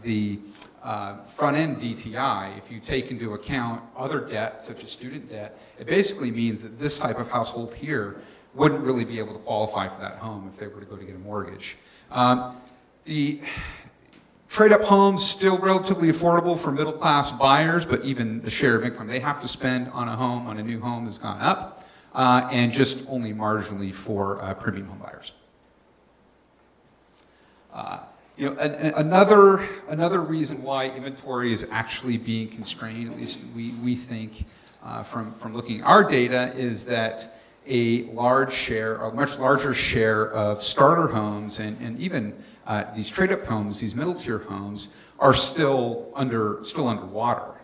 Speaker 12: the front-end DTI. If you take into account other debt, such as student debt, it basically means that this type of household here wouldn't really be able to qualify for that home if they were to go to get a mortgage. The trade-up homes still relatively affordable for middle-class buyers, but even the share of income they have to spend on a new home has gone up, and just only marginally for premium home buyers. You know, another reason why inventory is actually being constrained, at least we think from looking at our data, is that a much larger share of starter homes and even these trade-up homes, these middle-tier homes, are still underwater.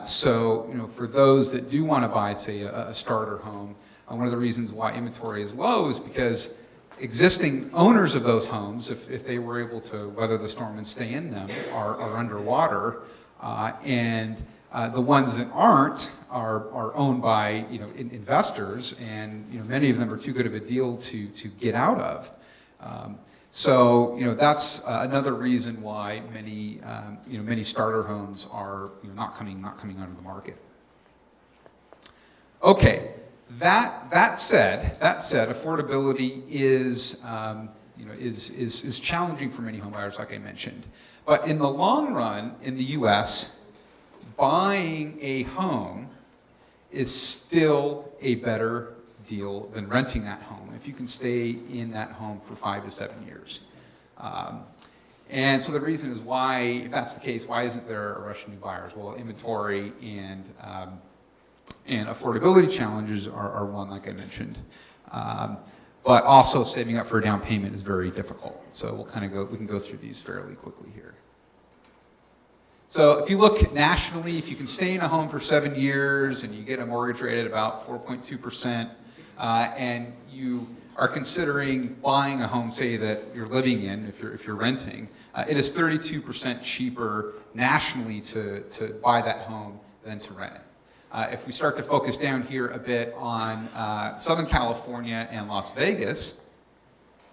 Speaker 12: So, you know, for those that do want to buy, say, a starter home, one of the reasons why inventory is low is because existing owners of those homes, if they were able to weather the storm and stay in them, are underwater, and the ones that aren't are owned by, you know, investors, and you know, many of them are too good of a deal to get out of. So you know, that's another reason why many starter homes are, you know, not coming onto the market. Okay. That said, affordability is challenging for many homebuyers, like I mentioned. But in the long run, in the U.S., buying a home is still a better deal than renting that home if you can stay in that home for 5 to 7 years. And so the reason is why, if that's the case, why isn't there a rush of new buyers? Well, inventory and affordability challenges are one, like I mentioned. But also saving up for a down payment is very difficult. So we can go through these fairly quickly here. So if you look nationally, if you can stay in a home for 7 years and you get a mortgage rate at about 4.2%, and you are considering buying a home, say, that you're living in, if you're renting, it is 32% cheaper nationally to buy that home than to rent it. If we start to focus down here a bit on Southern California and Las Vegas,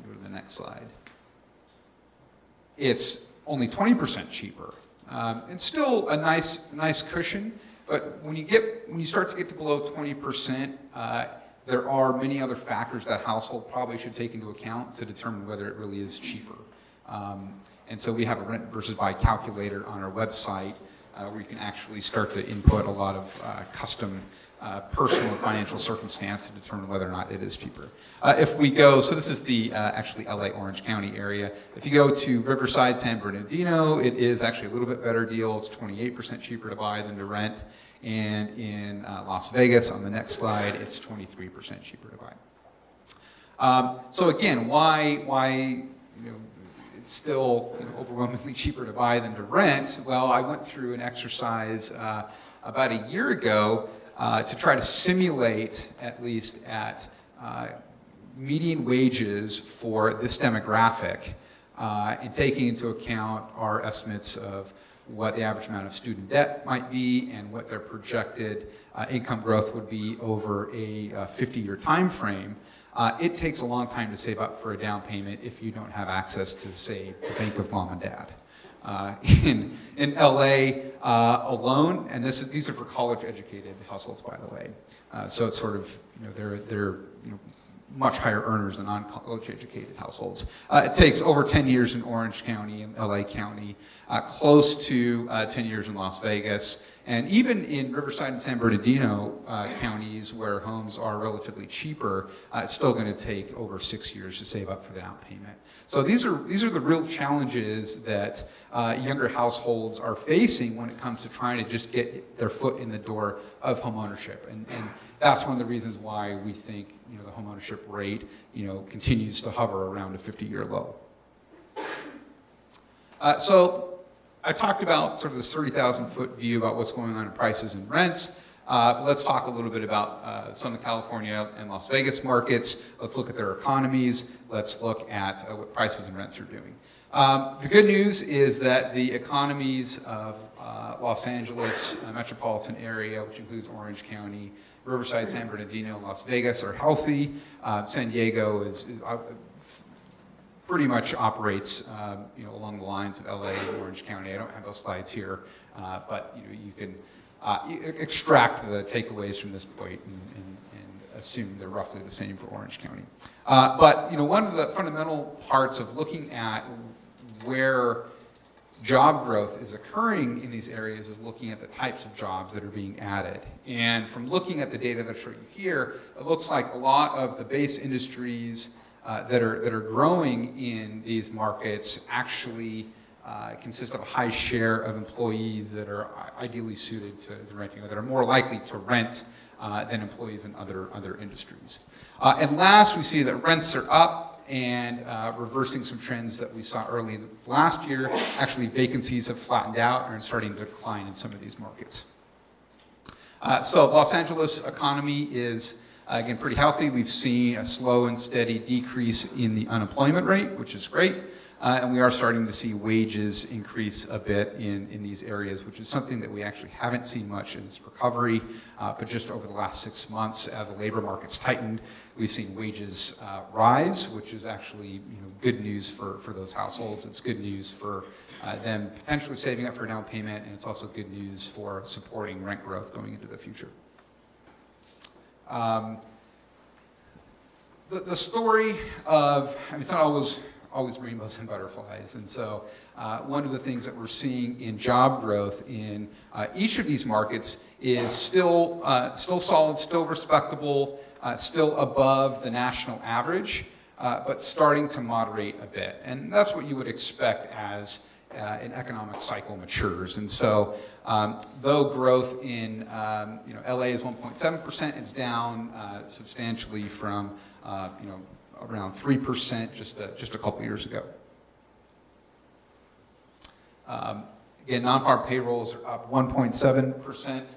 Speaker 12: go to the next slide, it's only 20% cheaper. It's still a nice cushion, but when you start to get to below 20%, there are many other factors that household probably should take into account to determine whether it really is cheaper. And so we have a rent versus buy calculator on our website, where you can actually start to input a lot of custom personal and financial circumstance to determine whether or not it is cheaper. If we go, so this is the actually LA Orange County area. If you go to Riverside, San Bernardino, it is actually a little bit better deal. It's 28% cheaper to buy than to rent. And in Las Vegas, on the next slide, it's 23% cheaper to buy. So again, why it's still overwhelmingly cheaper to buy than to rent. Well, I went through an exercise about a year ago to try to simulate, at least at median wages for this demographic, and taking into account our estimates of what the average amount of student debt might be and what their projected income growth would be over a 50-year time frame. It takes a long time to save up for a down payment if you don't have access to, say, the bank of mom and dad. In LA alone, and these are for college-educated households, by the way. So it's sort of, they're much higher earners than non-college-educated households. It takes over 10 years in Orange County and LA County, close to 10 years in Las Vegas, and even in Riverside and San Bernardino counties where homes are relatively cheaper, it's still going to take over 6 years to save up for the down payment. So these are the real challenges that younger households are facing when it comes to trying to just get their foot in the door of homeownership, and that's one of the reasons why we think the homeownership rate continues to hover around a 50-year low. So I talked about sort of this 30,000-foot view about what's going on in prices and rents. But let's talk a little bit about some of the California and Las Vegas markets. Let's look at their economies. Let's look at what prices and rents are doing. The good news is that the economies of Los Angeles metropolitan area, which includes Orange County, Riverside, San Bernardino, and Las Vegas, are healthy. San Diego is pretty much operates along the lines of LA and Orange County. I don't have those slides here, but you can extract the takeaways from this point and assume they're roughly the same for Orange County. But one of the fundamental parts of looking at where job growth is occurring in these areas is looking at the types of jobs that are being added. And from looking at the data that I show you here, it looks like a lot of the base industries that are growing in these markets actually consist of a high share of employees that are ideally suited to renting, or that are more likely to rent than employees in other industries. And last, we see that rents are up and reversing some trends that we saw early last year. Actually, vacancies have flattened out and are starting to decline in some of these markets. So Los Angeles economy is, again, pretty healthy. We've seen a slow and steady decrease in the unemployment rate, which is great. And we are starting to see wages increase a bit in these areas, which is something that we actually haven't seen much in this recovery. But just over the last 6 months, as the labor market's tightened, we've seen wages rise, which is actually good news for those households. It's good news for them potentially saving up for a down payment, and it's also good news for supporting rent growth going into the future. The story of, it's not always rainbows and butterflies. And so one of the things that we're seeing in job growth in each of these markets is still solid, still respectable, still above the national average, but starting to moderate a bit. And that's what you would expect as an economic cycle matures. And so though growth in LA is 1.7%, it's down substantially from around 3% just a couple years ago. Again, non-farm payrolls are up 1.7%.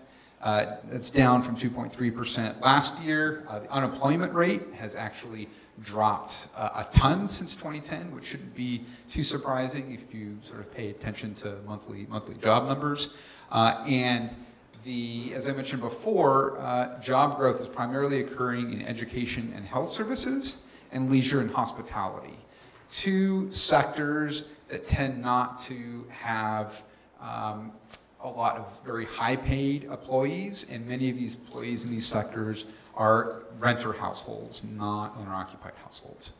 Speaker 12: That's down from 2.3% last year. The unemployment rate has actually dropped a ton since 2010, which shouldn't be too surprising if you sort of pay attention to monthly job numbers. And as I mentioned before, job growth is primarily occurring in education and health services, and leisure and hospitality. Two sectors that tend not to have a lot of very high-paid employees, and many of these employees in these sectors are renter households, not owner-occupied households.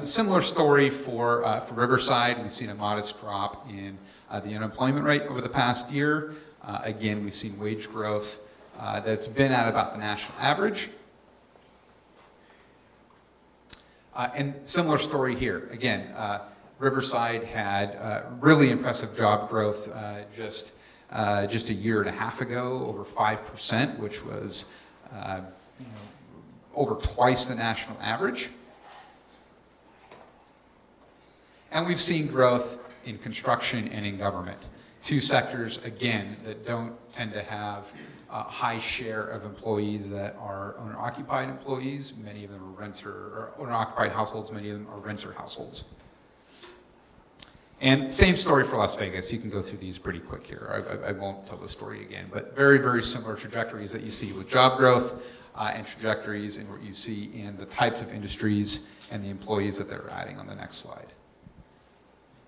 Speaker 12: Similar story for Riverside. We've seen a modest drop in the unemployment rate over the past year. Again, we've seen wage growth that's been at about the national average. And similar story here. Again, Riverside had really impressive job growth just a year and a half ago, over 5%, which was over twice the national average. And we've seen growth in construction and in government. Two sectors, again, that don't tend to have a high share of employees that are owner-occupied employees. Many of them are renter, or owner-occupied households, many of them are renter households. And same story for Las Vegas. You can go through these pretty quick here. I won't tell the story again, but very, very similar trajectories that you see with job growth and trajectories in what you see in the types of industries and the employees that they're adding on the next slide.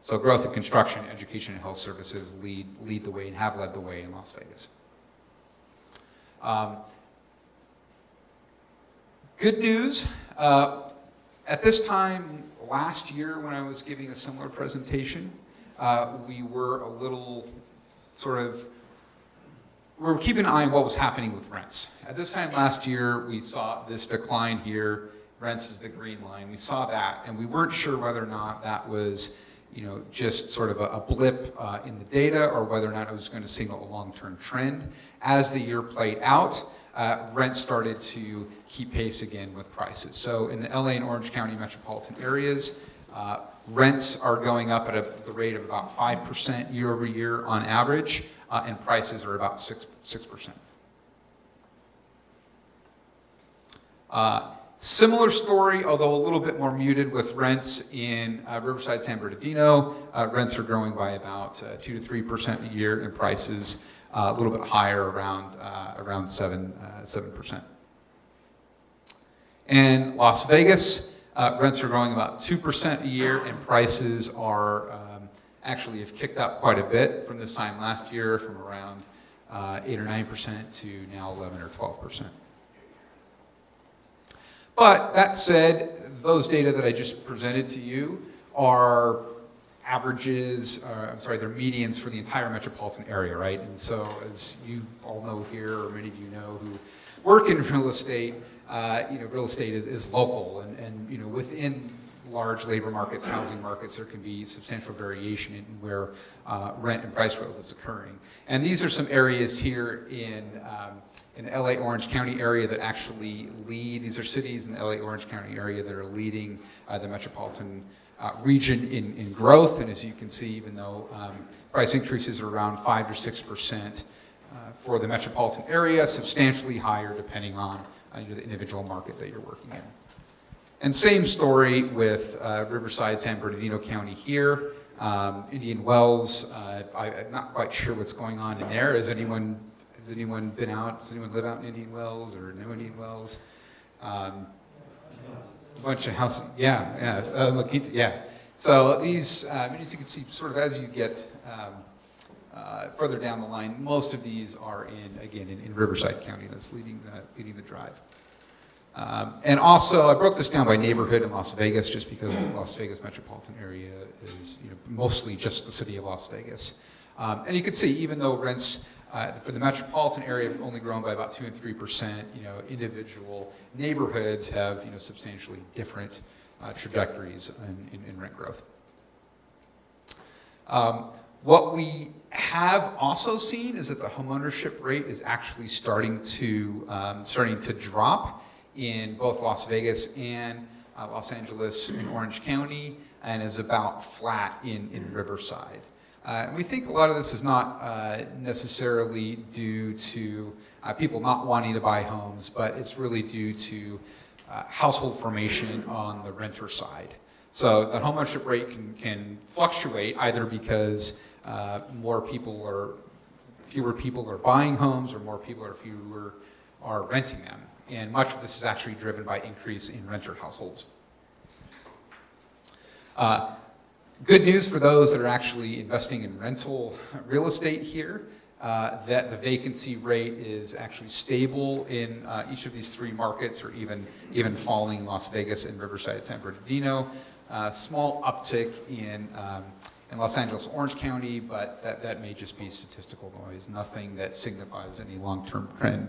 Speaker 12: So growth in construction, education, and health services lead the way and have led the way in Las Vegas. Good news, at this time last year when I was giving a similar presentation, we were a little we were keeping an eye on what was happening with rents. At this time last year, we saw this decline here. Rents is the green line. We saw that, and we weren't sure whether or not that was just sort of a blip in the data or whether or not it was going to signal a long-term trend. As the year played out, rents started to keep pace again with prices. So in the LA and Orange County metropolitan areas, rents are going up at the rate of about 5% year over year on average, and prices are about 6%. Similar story, although a little bit more muted with rents in Riverside, San Bernardino. Rents are growing by about 2 to 3% a year, and prices a little bit higher, around 7%. And Las Vegas, rents are growing about 2% a year, and prices are actually have kicked up quite a bit from this time last year, from around 8 or 9% to now 11 or 12%. But that said, those data that I just presented to you are averages, they're medians for the entire metropolitan area, right? And so as you all know here, or many of you know who work in real estate, real estate is local, and within large labor markets, housing markets, there can be substantial variation in where rent and price growth is occurring. And these are some areas here in the LA Orange County area that actually lead. These are cities in the LA Orange County area that are leading the metropolitan region in growth. And as you can see, even though price increases are around 5 to 6% for the metropolitan area, substantially higher depending on the individual market that you're working in. And same story with Riverside, San Bernardino County here. Indian Wells, I'm not quite sure what's going on in there. Has anyone been out? Does anyone live out in Indian Wells or know Indian Wells? A bunch of houses, yeah. So these, as you can see, sort of as you get further down the line, most of these are in Riverside County. That's leading the drive. And also, I broke this down by neighborhood in Las Vegas, just because the Las Vegas metropolitan area is mostly just the city of Las Vegas. And you can see, even though rents for the metropolitan area have only grown by about 2 and 3%, individual neighborhoods have substantially different trajectories in rent growth. What we have also seen is that the homeownership rate is actually starting to drop in both Las Vegas and Los Angeles and Orange County, and is about flat in Riverside. We think a lot of this is not necessarily due to people not wanting to buy homes, but it's really due to household formation on the renter side. So the homeownership rate can fluctuate either because fewer people are buying homes, or fewer are renting them. And much of this is actually driven by increase in renter households. Good news for those that are actually investing in rental real estate here, that the vacancy rate is actually stable in each of these three markets, or even falling in Las Vegas and Riverside, San Bernardino. Small uptick in Los Angeles, Orange County, but that may just be statistical noise, nothing that signifies any long-term trend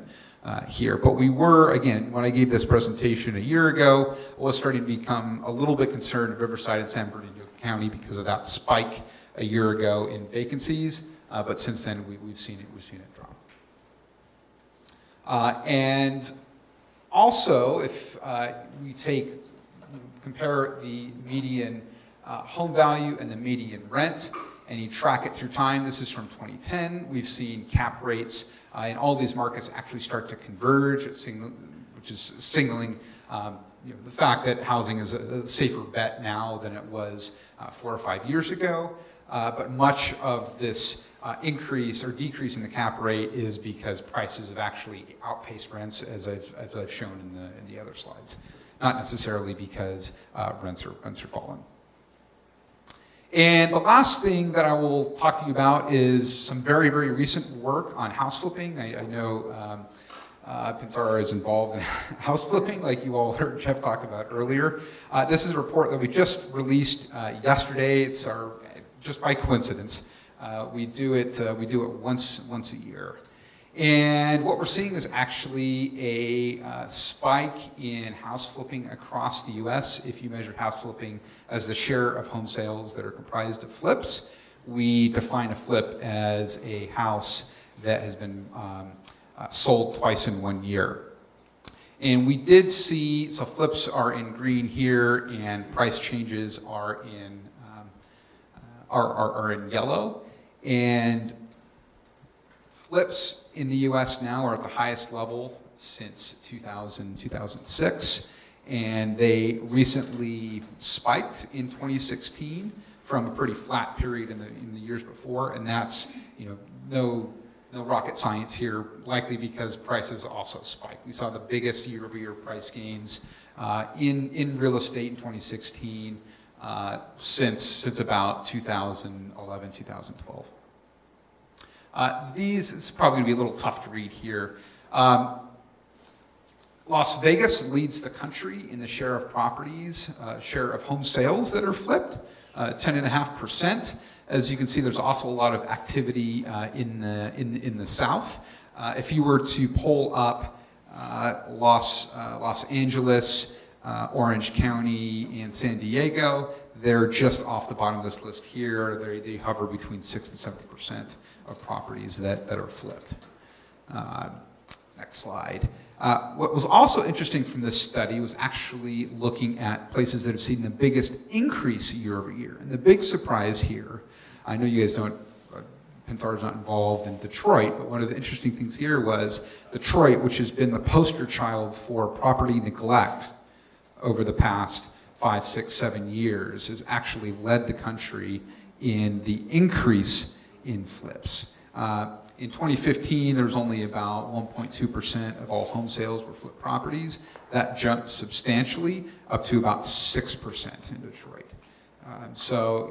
Speaker 12: here. But we were, again, when I gave this presentation a year ago, I was starting to become a little bit concerned in Riverside and San Bernardino County because of that spike a year ago in vacancies, but since then we've seen it drop. And also, if we compare the median home value and the median rent, and you track it through time. This is from 2010. We've seen cap rates in all these markets actually start to converge, which is signaling the fact that housing is a safer bet now than it was 4 or 5 years ago. But much of this increase or decrease in the cap rate is because prices have actually outpaced rents, as I've shown in the other slides. Not necessarily because rents are falling. And the last thing that I will talk to you about is some very, very recent work on house flipping. I know Pintara is involved in house flipping, like you all heard Jeff talk about earlier. This is a report that we just released yesterday. It's just by coincidence. We do it once a year. And what we're seeing is actually a spike in house flipping across the US. If you measure house flipping as the share of home sales that are comprised of flips, we define a flip as a house that has been sold twice in 1 year. And we did see, so flips are in green here and price changes are in yellow. And flips in the US now are at the highest level since 2006. And they recently spiked in 2016 from a pretty flat period in the years before. And that's, no rocket science here, likely because prices also spiked. We saw the biggest year-over-year price gains in real estate in 2016 since about 2011, 2012. This is probably going to be a little tough to read here. Las Vegas leads the country in the share of properties, share of home sales that are flipped, 10.5%. As you can see, there's also a lot of activity in the South. If you were to pull up Los Angeles, Orange County, and San Diego, they're just off the bottom of this list here. They hover between 6 and 70% of properties that are flipped. Next slide. What was also interesting from this study was actually looking at places that have seen the biggest increase year over year. And the big surprise here, I know you guys don't, Pintara's not involved in Detroit, but one of the interesting things here was Detroit, which has been the poster child for property neglect over the past 5, 6, 7 years, has actually led the country in the increase in flips. In 2015, there was only about 1.2% of all home sales were flip properties. That jumped substantially up to about 6% in Detroit. So,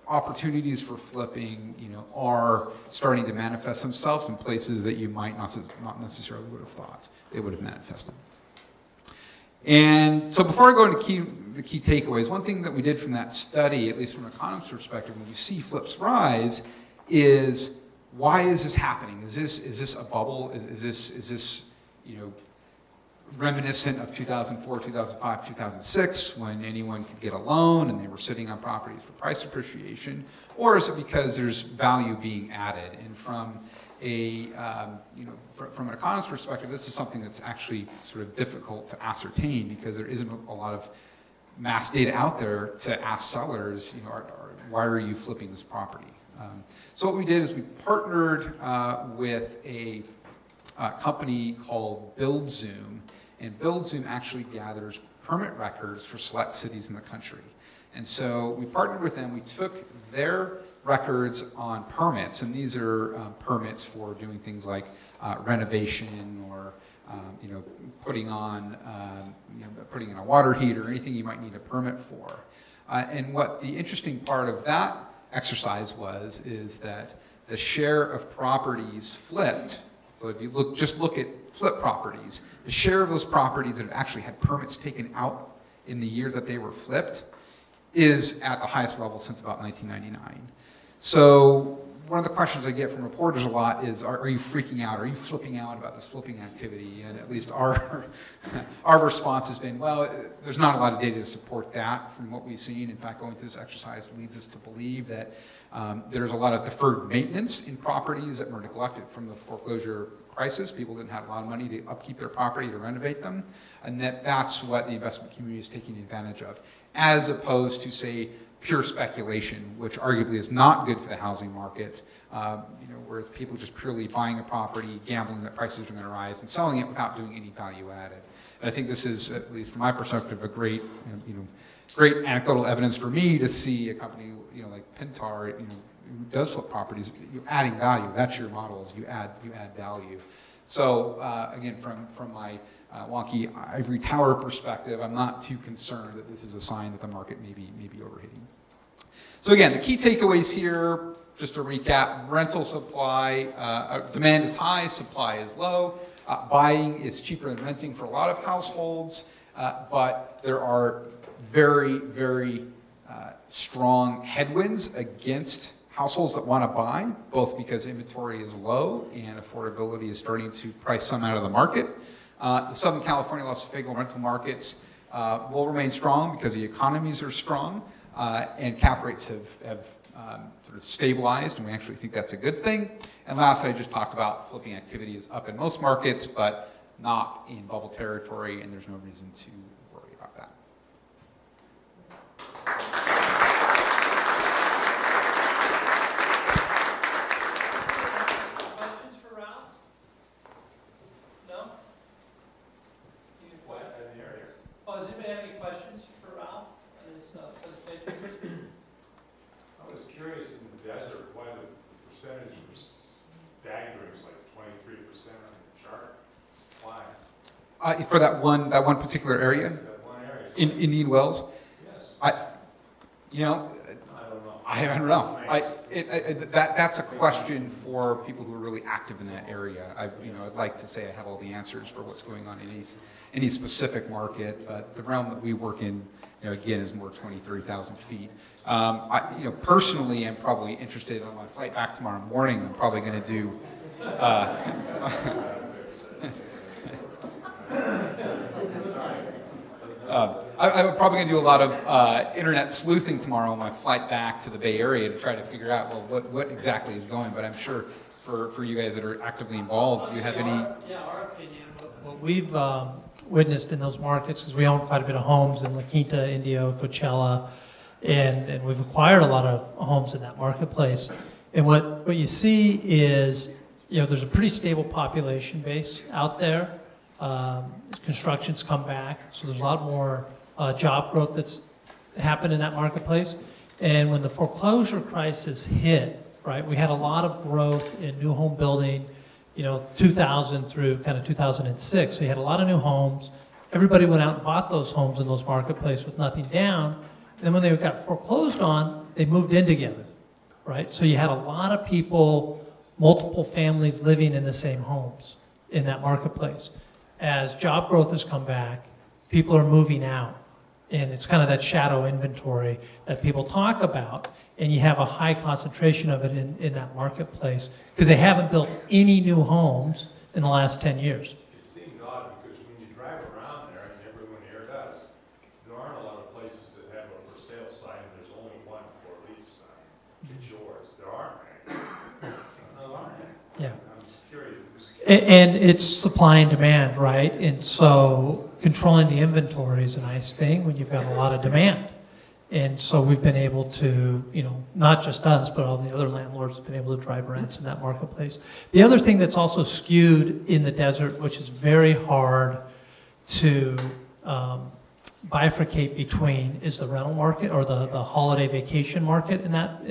Speaker 12: opportunities for flipping, are starting to manifest themselves in places that you might not necessarily would have thought they would have manifested. And so before I go into the key takeaways, one thing that we did from that study, at least from an economist's perspective, when you see flips rise, is why is this happening? Is this a bubble? Is this reminiscent of 2004, 2005, 2006, when anyone could get a loan and they were sitting on properties for price appreciation? Or is it because there's value being added? And from from an economist's perspective, this is something that's actually sort of difficult to ascertain because there isn't a lot of mass data out there to ask sellers, why are you flipping this property? So what we did is we partnered with a company called BuildZoom, and BuildZoom actually gathers permit records for select cities in the country. And so we partnered with them. We took their records on permits, and these are permits for doing things like renovation or putting in a water heater, anything you might need a permit for. And what the interesting part of that exercise is that the share of properties flipped. So if you just look at flip properties, the share of those properties that have actually had permits taken out in the year that they were flipped is at the highest level since about 1999. So one of the questions I get from reporters a lot is, are you freaking out? Are you flipping out about this flipping activity? And at least our response has been, well, there's not a lot of data to support that from what we've seen. In fact, going through this exercise leads us to believe that there's a lot of deferred maintenance in properties that were neglected from the foreclosure crisis. People didn't have a lot of money to upkeep their property, to renovate them, and that's what the investment community is taking advantage of, as opposed to, say, pure speculation, which arguably is not good for the housing market, where it's people just purely buying a property, gambling that prices are going to rise, and selling it without doing any value added. And I think this is, at least from my perspective, a great, great anecdotal evidence for me to see a company, like Pintar, who does flip properties, adding value. That's your model, is you add value. So again, from my wonky ivory tower perspective, I'm not too concerned that this is a sign that the market may be overheating. So again, the key takeaways here, just to recap: rental supply, demand is high, supply is low. Buying is cheaper than renting for a lot of households, but there are very, very strong headwinds against households that want to buy, both because inventory is low and affordability is starting to price some out of the market. The Southern California, Las Vegas rental markets will remain strong because the economies are strong, and cap rates have sort of stabilized, and we actually think that's a good thing. And last, I just talked about flipping activity is up in most markets, but not in bubble territory, and there's no reason to worry about that.
Speaker 1: Questions for Ralph? No? Oh, does anybody have any questions for Ralph?
Speaker 5: I was curious in the desert why the percentage was staggering, like 23% on the chart. Why?
Speaker 12: For that one particular area,
Speaker 5: That one area.
Speaker 12: in Indian Wells,
Speaker 5: Yes.
Speaker 12: I
Speaker 5: I don't know.
Speaker 12: I don't know. That's a question for people who are really active in that area. I'd like to say I have all the answers for what's going on in any specific market, but the realm that we work in, again, is more 20, 30,000 feet. Personally, I'm probably interested on my flight back tomorrow morning. I'm probably going to do. I'm probably going to do a lot of internet sleuthing tomorrow on my flight back to the Bay Area to try to figure out, well, what exactly is going. But I'm sure for you guys that are actively involved, do you have any?
Speaker 1: Our opinion, what we've witnessed in those markets, because we own quite a bit of homes in La Quinta, Indio, Coachella, and we've acquired a lot of homes in that marketplace. And what you see is, there's a pretty stable population base out there. Construction's come back, so there's a lot more job growth that's happened in that marketplace. And when the foreclosure crisis hit, right, we had a lot of growth in new home building, 2000 through kind of 2006. So you had a lot of new homes. Everybody went out and bought those homes in those marketplaces with nothing down. And then when they got foreclosed on, they moved in together, right? So you had a lot of people, multiple families living in the same homes in that marketplace. As job growth has come back, people are moving out. And it's kind of that shadow inventory that people talk about. And you have a high concentration of it in that marketplace because they haven't built any new homes in the last 10 years.
Speaker 5: It seemed odd because when you drive around there, and everyone here does, there aren't a lot of places that have a for sale sign, and there's only one for lease sign. It's yours. There aren't any. There aren't any.
Speaker 1: Yeah.
Speaker 5: I'm just curious.
Speaker 1: And it's supply and demand, right? And so controlling the inventory is a nice thing when you've got a lot of demand. And so we've been able to, not just us, but all the other landlords have been able to drive rents in that marketplace. The other thing that's also skewed in the desert, which is very hard to bifurcate between, is the rental market or the holiday vacation market in that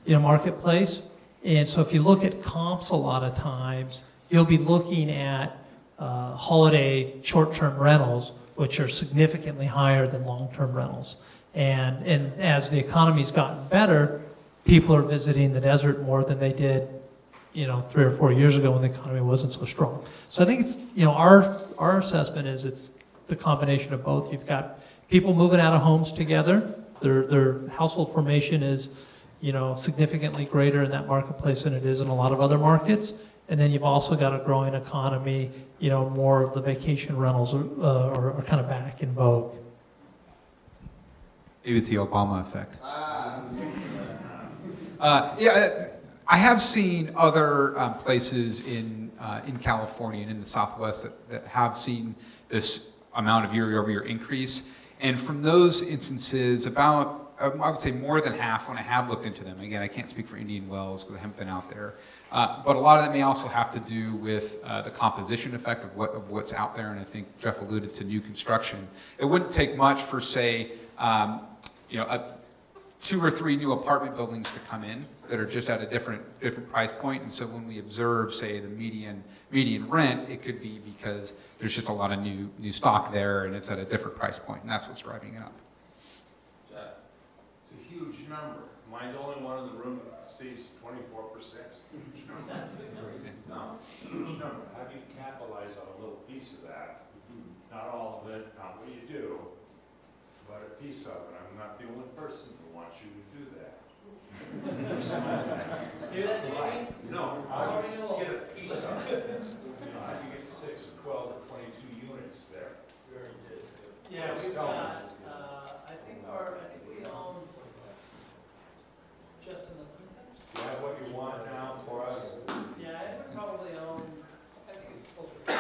Speaker 1: marketplace. And so if you look at comps a lot of times, you'll be looking at holiday short-term rentals, which are significantly higher than long-term rentals. And as the economy's gotten better, people are visiting the desert more than they did, 3 or 4 years ago when the economy wasn't so strong. So I think it's, our assessment is it's the combination of both. You've got people moving out of homes together. Their household formation is, significantly greater in that marketplace than it is in a lot of other markets. And then you've also got a growing economy, more of the vacation rentals are kind of back in vogue.
Speaker 12: Maybe it's the Obama effect. I have seen other places in California and in the Southwest that have seen this amount of year-over-year increase. And from those instances, about, I would say more than half when I have looked into them. Again, I can't speak for Indian Wells because I haven't been out there. But a lot of that may also have to do with the composition effect of what's out there. And I think Jeff alluded to new construction. It wouldn't take much for, say, 2 or 3 new apartment buildings to come in that are just at a different price point. And so when we observe, say, the median rent, it could be because there's just a lot of new stock there and it's at a different price point, and that's what's driving it up.
Speaker 5: It's a huge number. Am I the only one in the room that sees 24%? Huge number. No, huge number. How do you capitalize on a little piece of that? Not all of it, not what you do, but a piece of it. I'm not the only person who wants you to do that.
Speaker 1: Hear that, Jamie?
Speaker 5: No, how do you get a piece of it? How do you get 6 or 12 or 22 units there? Very good.
Speaker 1: Yeah, we've got, I think we own just in the Quintas.
Speaker 5: Do you have what you want now for us?
Speaker 1: Yeah, I would probably own, I think it's closer to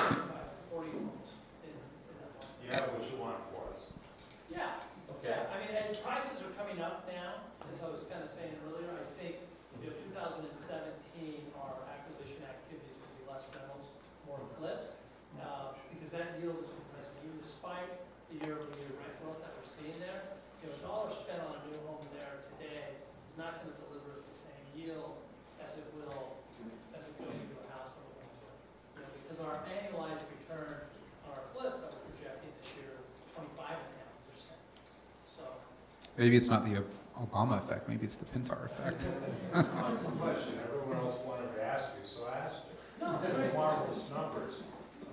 Speaker 1: 40 homes in that one.
Speaker 5: You have what you want for us?
Speaker 1: Yeah.
Speaker 5: Okay.
Speaker 1: Yeah, I mean, and prices are coming up now, as I was kind of saying earlier. I think, 2017, our acquisition activities will be less rentals, more flips, because that yield is compressing. Even despite the year-over-year rent growth that we're seeing there, a dollar spent on a new home there today is not going to deliver us the same yield as it will to a house that we're going to. Because our annualized return on our flips that we're projecting this year, 25.5%. So.
Speaker 12: Maybe it's not the Obama effect, maybe it's the Pintar effect.
Speaker 5: That's a question everyone else wanted to ask you, so I asked you.
Speaker 1: No,
Speaker 5: They're marvelous numbers.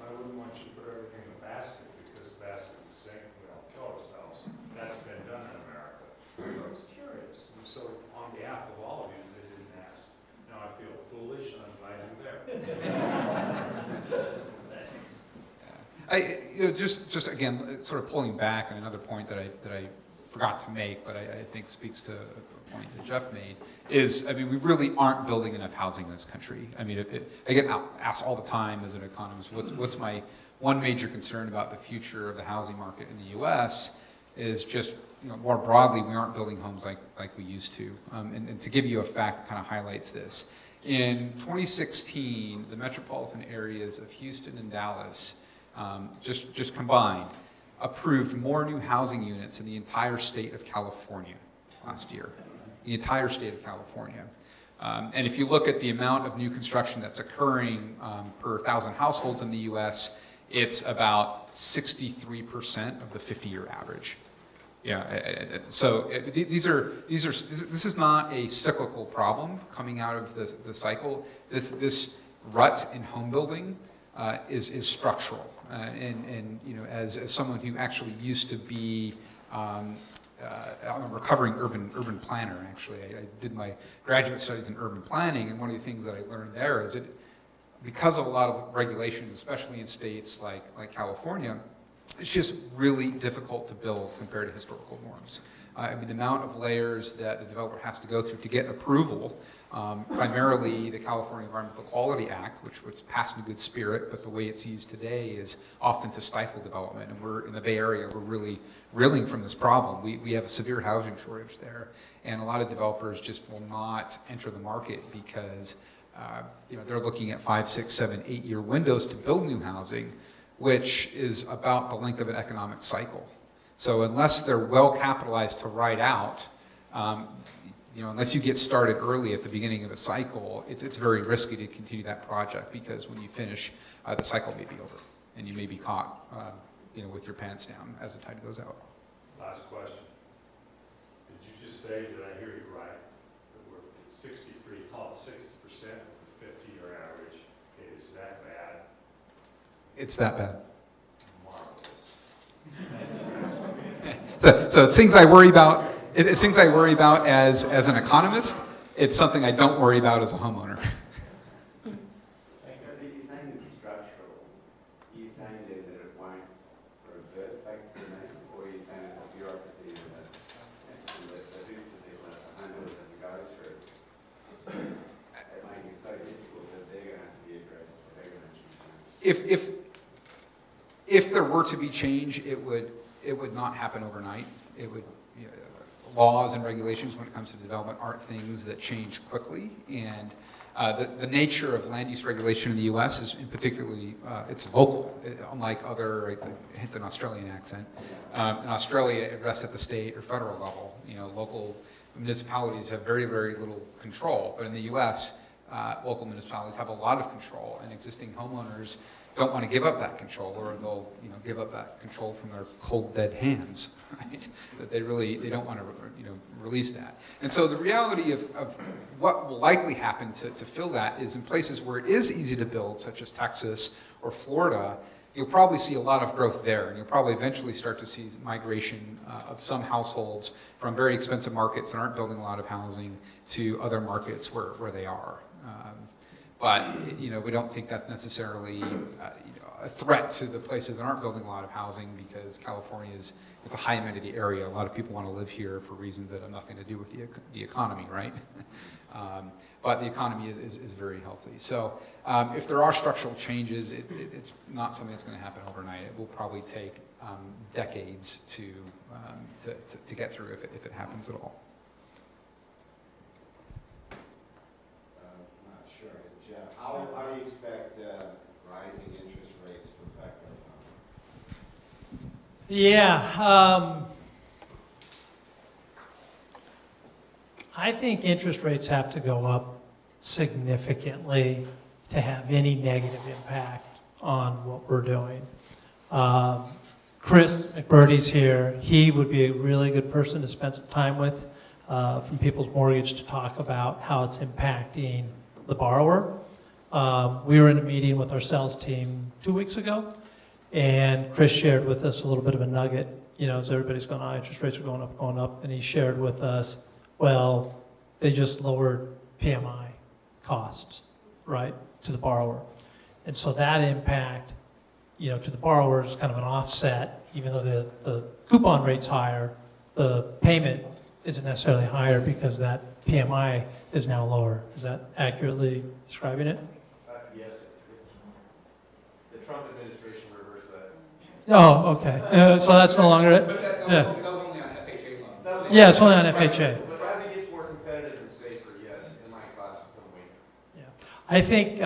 Speaker 5: I wouldn't want you to put everything in a basket because the basket would sink and we all kill ourselves. That's been done in America. So I was curious. And so on behalf of all of you, they didn't ask. Now I feel foolish and I'm glad you're there.
Speaker 12: Just again, sort of pulling back on another point that I forgot to make, but I think speaks to a point that Jeff made, is, I mean, we really aren't building enough housing in this country. I mean, I get asked all the time as an economist, what's my one major concern about the future of the housing market in the U.S. is just, more broadly, we aren't building homes like we used to. And to give you a fact that kind of highlights this, in 2016, the metropolitan areas of Houston and Dallas, just combined, approved more new housing units in the entire state of California last year. The entire state of California. And if you look at the amount of new construction that's occurring per 1,000 households in the U.S., it's about 63% of the 50-year average. Yeah, so this is not a cyclical problem coming out of the cycle. This rut in home building is structural. And as someone who actually used to be I'm a recovering urban planner, actually. I did my graduate studies in urban planning, and one of the things that I learned there is that because of a lot of regulations, especially in states like California, it's just really difficult to build compared to historical norms. I mean, the amount of layers that the developer has to go through to get approval, primarily the California Environmental Quality Act, which was passed in good spirit, but the way it's used today is often to stifle development. And we're in the Bay Area, we're really reeling from this problem. We have a severe housing shortage there, and a lot of developers just will not enter the market because they're looking at 5, 6, 7, 8-year windows to build new housing, which is about the length of an economic cycle. So unless they're well capitalized to ride out, unless you get started early at the beginning of a cycle, it's very risky to continue that project because when you finish, the cycle may be over and you may be caught, with your pants down as the tide goes out.
Speaker 5: Last question. Did you just say, did I hear you right, that we're at 63, call it 60% of the 50-year average? Is that bad?
Speaker 12: It's that bad.
Speaker 5: Marvelous.
Speaker 12: So it's things I worry about. It's things I worry about as an economist. It's something I don't worry about as a homeowner. if there were to be change, it would not happen overnight. It would, laws and regulations when it comes to development aren't things that change quickly, and the nature of land use regulation in the U.S. is particularly, it's local, unlike other, hence an Australian accent. In Australia, it rests at the state or federal level. Local municipalities have very, very little control, but in the U.S., local municipalities have a lot of control, and existing homeowners don't want to give up that control, or they'll give up that control from their cold dead hands, right? That they don't want to release that. And so the reality of what will likely happen to fill that is in places where it is easy to build, such as Texas or Florida, you'll probably see a lot of growth there, and you'll probably eventually start to see migration of some households from very expensive markets that aren't building a lot of housing to other markets where they are. But we don't think that's necessarily a threat to the places that aren't building a lot of housing, because California it's a high amenity area. A lot of people want to live here for reasons that have nothing to do with the economy, right? But the economy is very healthy. So if there are structural changes, it's not something that's going to happen overnight. It will probably take decades to get through if it happens at all.
Speaker 13: How do you expect rising interest rates to affect our economy?
Speaker 1: Yeah, I think interest rates have to go up significantly to have any negative impact on what we're doing. Chris McBurdy's here. He would be a really good person to spend some time with from People's Mortgage to talk about how it's impacting the borrower. We were in a meeting with our sales team 2 weeks ago, and Chris shared with us a little bit of a nugget. As everybody's going, interest rates are going up, and he shared with us, well, they just lowered PMI costs, right, to the borrower. And so that impact, to the borrower is kind of an offset. Even though the coupon rate's higher, the payment isn't necessarily higher because that PMI is now lower. Is that accurately describing it?
Speaker 13: Yes. The Trump administration reversed that.
Speaker 1: Oh, okay. So that's no longer it?
Speaker 12: But that was only on FHA loans.
Speaker 1: Yeah, it's only on FHA.
Speaker 13: But as it gets more competitive and safer, yes, it might cost a wink.
Speaker 1: Yeah. I think,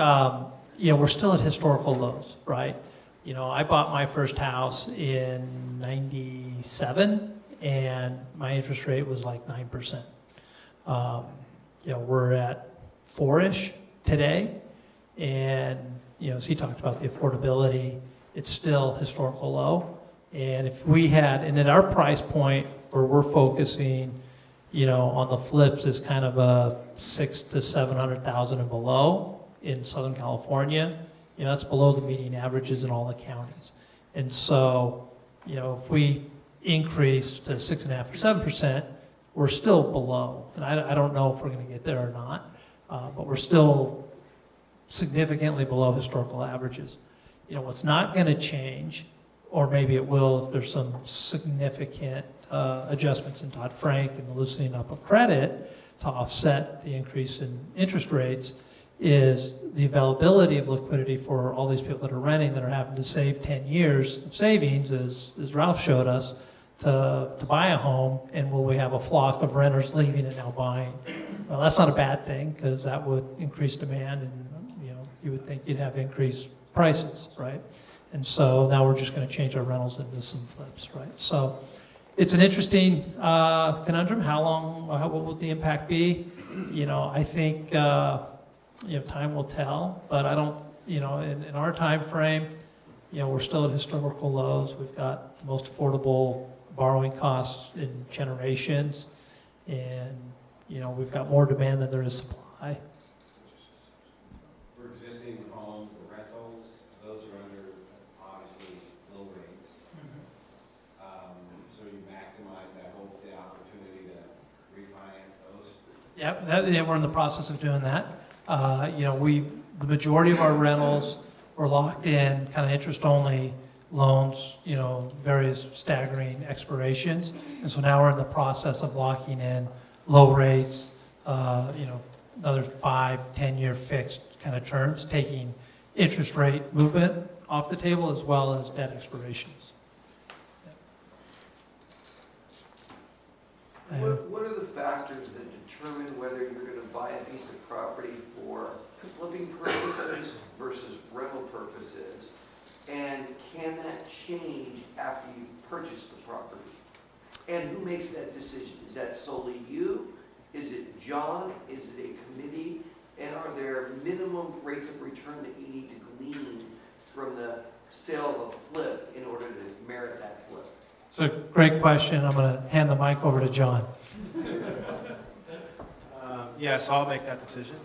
Speaker 1: we're still at historical lows, right? I bought my first house in 97, and my interest rate was like 9%. We're at 4-ish today, and as he talked about the affordability, it's still historical low. And if we had, and at our price point where we're focusing, on the flips is kind of a 600,000 to 700,000 and below in Southern California, that's below the median averages in all the counties. And so, if we increase to 6.5% or 7%, we're still below. And I don't know if we're going to get there or not, but we're still significantly below historical averages. What's not going to change, or maybe it will if there's some significant adjustments in Dodd-Frank and the loosening up of credit to offset the increase in interest rates, is the availability of liquidity for all these people that are renting that are having to save 10 years of savings, as Ralph showed us, to buy a home, and will we have a flock of renters leaving and now buying? Well, that's not a bad thing, because that would increase demand, and you would think you'd have increased prices, right? And so now we're just going to change our rentals into some flips, right? So it's an interesting conundrum. What will the impact be? I think time will tell, but I don't, in our time frame, we're still at historical lows. We've got the most affordable borrowing costs in generations, and we've got more demand than there is supply.
Speaker 13: For existing homes, the rentals, those are under obviously low rates. So you maximize that hope, the opportunity to refinance those.
Speaker 1: Yep, we're in the process of doing that. The majority of our rentals were locked in, kind of interest-only loans, various staggering expirations. And so now we're in the process of locking in low rates, another 5-10 year fixed kind of terms, taking interest rate movement off the table as well as debt expirations.
Speaker 14: What are the factors that determine whether you're going to buy a piece of property for flipping purposes versus rental purposes? And can that change after you've purchased the property? And who makes that decision? Is that solely you? Is it John? Is it a committee? And are there minimum rates of return that you need to glean from the sale of a flip in order to merit that flip?
Speaker 1: It's a great question. I'm going to hand the mic over to John.
Speaker 11: Yeah, so I'll make that decision.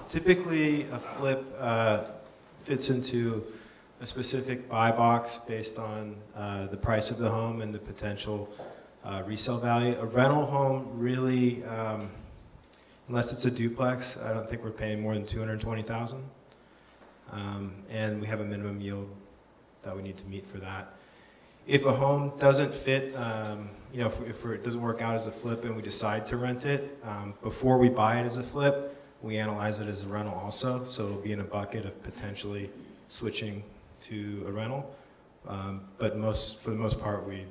Speaker 11: Typically, a flip fits into a specific buy box based on the price of the home and the potential resale value. A rental home really, unless it's a duplex, I don't think we're paying more than $220,000. And we have a minimum yield that we need to meet for that. If a home doesn't fit, if it doesn't work out as a flip and we decide to rent it, before we buy it as a flip, we analyze it as a rental also. So it'll be in a bucket of potentially switching to a rental. But for the most part, we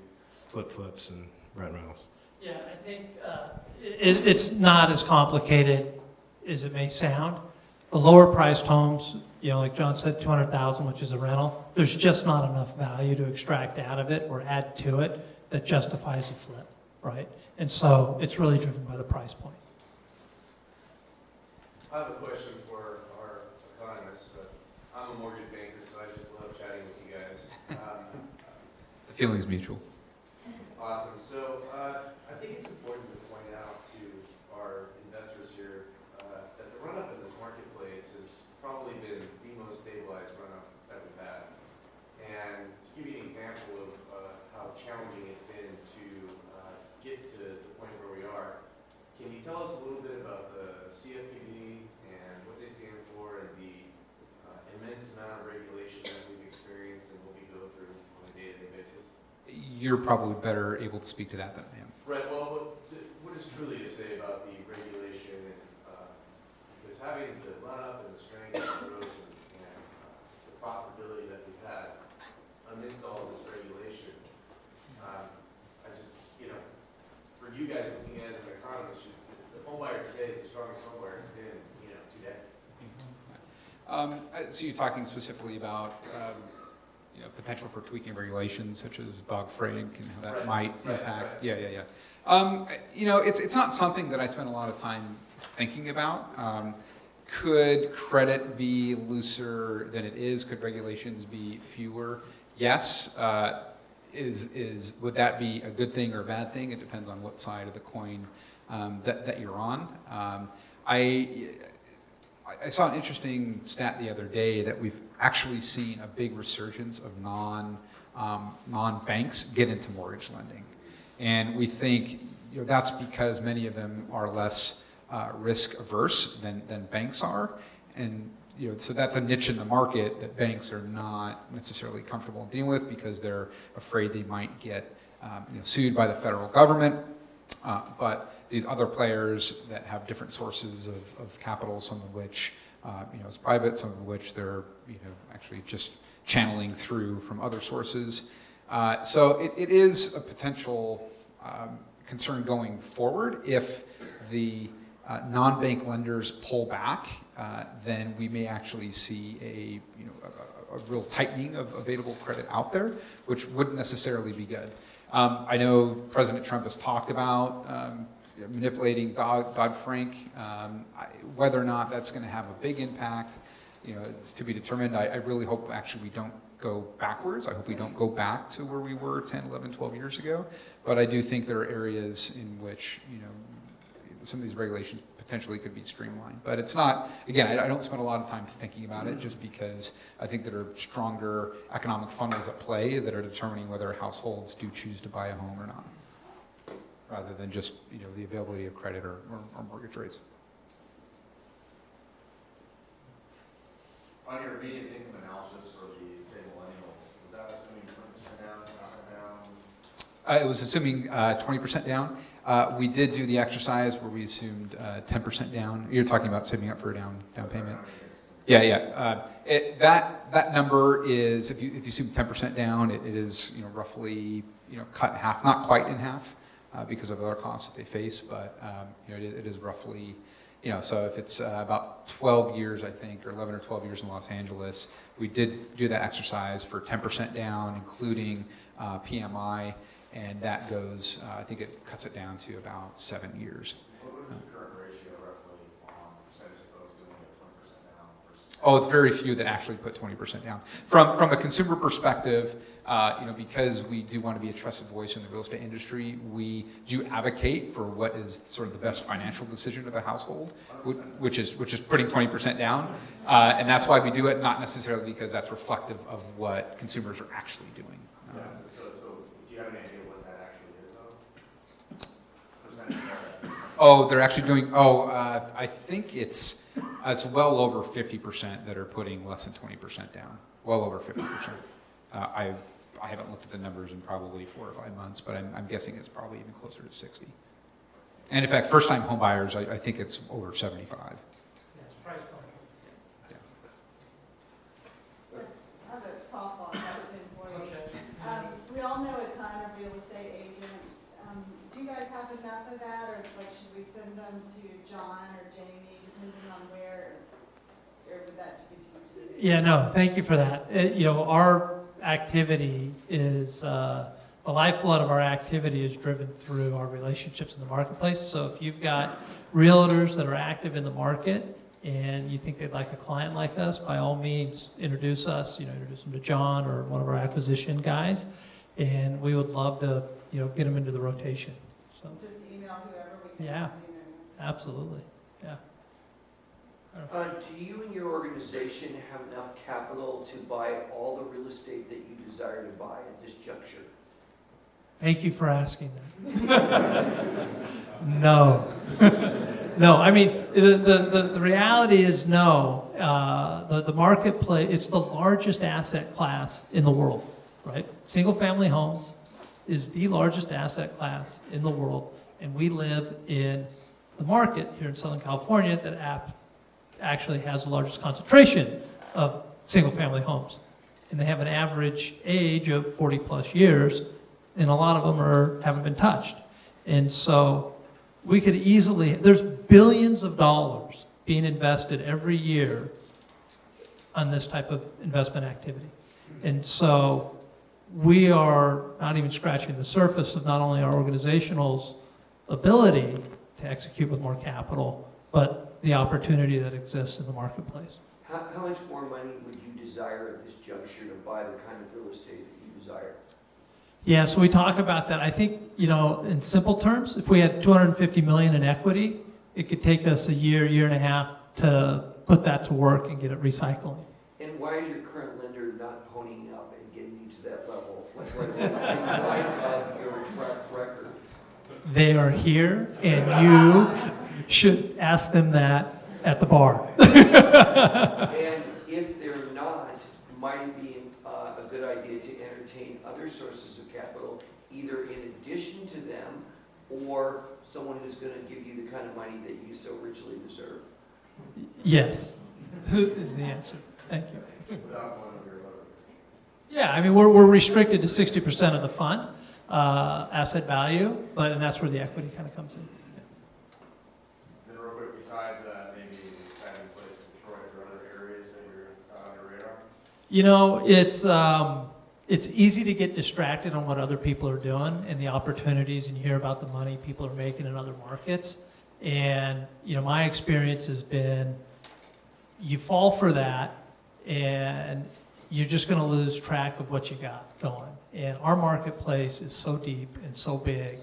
Speaker 11: flip flips and rent rentals.
Speaker 1: Yeah, I think it's not as complicated as it may sound. The lower priced homes, like John said, $200,000, which is a rental, there's just not enough value to extract out of it or add to it that justifies a flip, right? And so it's really driven by the price point.
Speaker 6: I have a question for our economist, but I'm a mortgage banker, so I just love chatting with you guys.
Speaker 12: The feeling's mutual.
Speaker 6: Awesome. So I think it's important to point out to our investors here that the run-up in this marketplace has probably been the most stabilized run-up that we've had. And to give you an example of how challenging it's been to get to the point where we are, can you tell us a little bit about the CFPB and what they stand for and the immense amount of regulation that we've experienced and what we go through on a day-to-day basis?
Speaker 12: You're probably better able to speak to that than I am.
Speaker 6: Right. Well, what is truly to say about the regulation and because having the run-up and the strength and the growth and the profitability that we've had amidst all of this regulation, I just, for you guys looking at it as an economist, the home buyer today is the strongest home buyer it's been, 2 decades.
Speaker 12: So you're talking specifically about potential for tweaking regulations such as Dodd-Frank and how that might impact. Yeah. It's not something that I spend a lot of time thinking about. Could credit be looser than it is? Could regulations be fewer? Yes. Would that be a good thing or a bad thing? It depends on what side of the coin that you're on. I saw an interesting stat the other day that we've actually seen a big resurgence of non-banks get into mortgage lending. And we think that's because many of them are less risk averse than banks are. And so that's a niche in the market that banks are not necessarily comfortable dealing with because they're afraid they might get sued by the federal government. But these other players that have different sources of capital, some of which is private, some of which they're actually just channeling through from other sources. So it is a potential concern going forward. If the non-bank lenders pull back, then we may actually see a real tightening of available credit out there, which wouldn't necessarily be good. I know President Trump has talked about manipulating Dodd-Frank. Whether or not that's going to have a big impact, it's to be determined. I really hope actually we don't go backwards. I hope we don't go back to where we were 10, 11, 12 years ago. But I do think there are areas in which some of these regulations potentially could be streamlined. But it's not, again, I don't spend a lot of time thinking about it just because I think there are stronger economic funnels at play that are determining whether households do choose to buy a home or not, rather than just the availability of credit or mortgage rates.
Speaker 13: On your median income analysis for the, say, millennials, was that assuming 20% down, 10% down?
Speaker 12: It was assuming 20% down. We did do the exercise where we assumed 10% down. You're talking about saving up for a down payment. That number is, if you assume 10% down, it is, roughly, cut in half, not quite in half, because of other costs that they face, but, it is roughly, so if it's about 12 years, I think, or 11 or 12 years in Los Angeles, we did do that exercise for 10% down, including PMI, and that goes, I think it cuts it down to about 7 years.
Speaker 6: What is the current ratio roughly on percentage of those doing it 20% down versus?
Speaker 12: Oh, it's very few that actually put 20% down. From a consumer perspective, because we do want to be a trusted voice in the real estate industry, we do advocate for what is sort of the best financial decision of the household, which is putting 20% down, and that's why we do it, not necessarily because that's reflective of what consumers are actually doing.
Speaker 6: So do you have any idea what that actually is though? Percentage of
Speaker 12: Oh, they're actually doing. I think it's well over 50% that are putting less than 20% down. Well over 50%. I haven't looked at the numbers in probably 4 or 5 months, but I'm guessing it's probably even closer to 60. And in fact, first-time home buyers, I think it's over 75.
Speaker 1: Yeah, it's price point.
Speaker 15: I have a softball question for you.
Speaker 1: Okay.
Speaker 15: We all know a ton of real estate agents. Do you guys have enough of that, or like should we send them to John or Jamie, depending on where, or would that just be too much?
Speaker 1: Yeah, no, thank you for that. Our activity is, the lifeblood of our activity is driven through our relationships in the marketplace. So if you've got realtors that are active in the market and you think they'd like a client like us, by all means, introduce us, introduce them to John or one of our acquisition guys, and we would love to, get them into the rotation. So,
Speaker 15: Just email whoever we can.
Speaker 1: yeah, absolutely, yeah.
Speaker 14: Do you and your organization have enough capital to buy all the real estate that you desire to buy at this juncture?
Speaker 1: Thank you for asking that. No. No, I mean, the reality is no. The marketplace, it's the largest asset class in the world, right? Single-family homes is the largest asset class in the world, and we live in the market here in Southern California that actually has the largest concentration of single-family homes. And they have an average age of 40-plus years, and a lot of them haven't been touched. And so we could easily, there's billions of dollars being invested every year on this type of investment activity. And so we are not even scratching the surface of not only our organizational's ability to execute with more capital, but the opportunity that exists in the marketplace.
Speaker 14: How much more money would you desire at this juncture to buy the kind of real estate that you desire?
Speaker 1: Yeah, so we talk about that. I think, in simple terms, if we had $250 million in equity, it could take us a year and a half to put that to work and get it recycling.
Speaker 14: And why is your current lender not ponying up and getting you to that level? In light of your track record.
Speaker 1: They are here, and you should ask them that at the bar.
Speaker 14: And if they're not, might it be a good idea to entertain other sources of capital, either in addition to them, or someone who's going to give you the kind of money that you so richly deserve?
Speaker 1: Yes, is the answer. Thank you.
Speaker 6: Without one of your other.
Speaker 1: Yeah, I mean, we're restricted to 60% of the fund, asset value, and that's where the equity kind of comes in.
Speaker 6: Then real quick, besides maybe having a place in Detroit or other areas that you're on your radar?
Speaker 1: It's easy to get distracted on what other people are doing and the opportunities, and you hear about the money people are making in other markets. And, my experience has been, you fall for that, and you're just going to lose track of what you got going. And our marketplace is so deep and so big,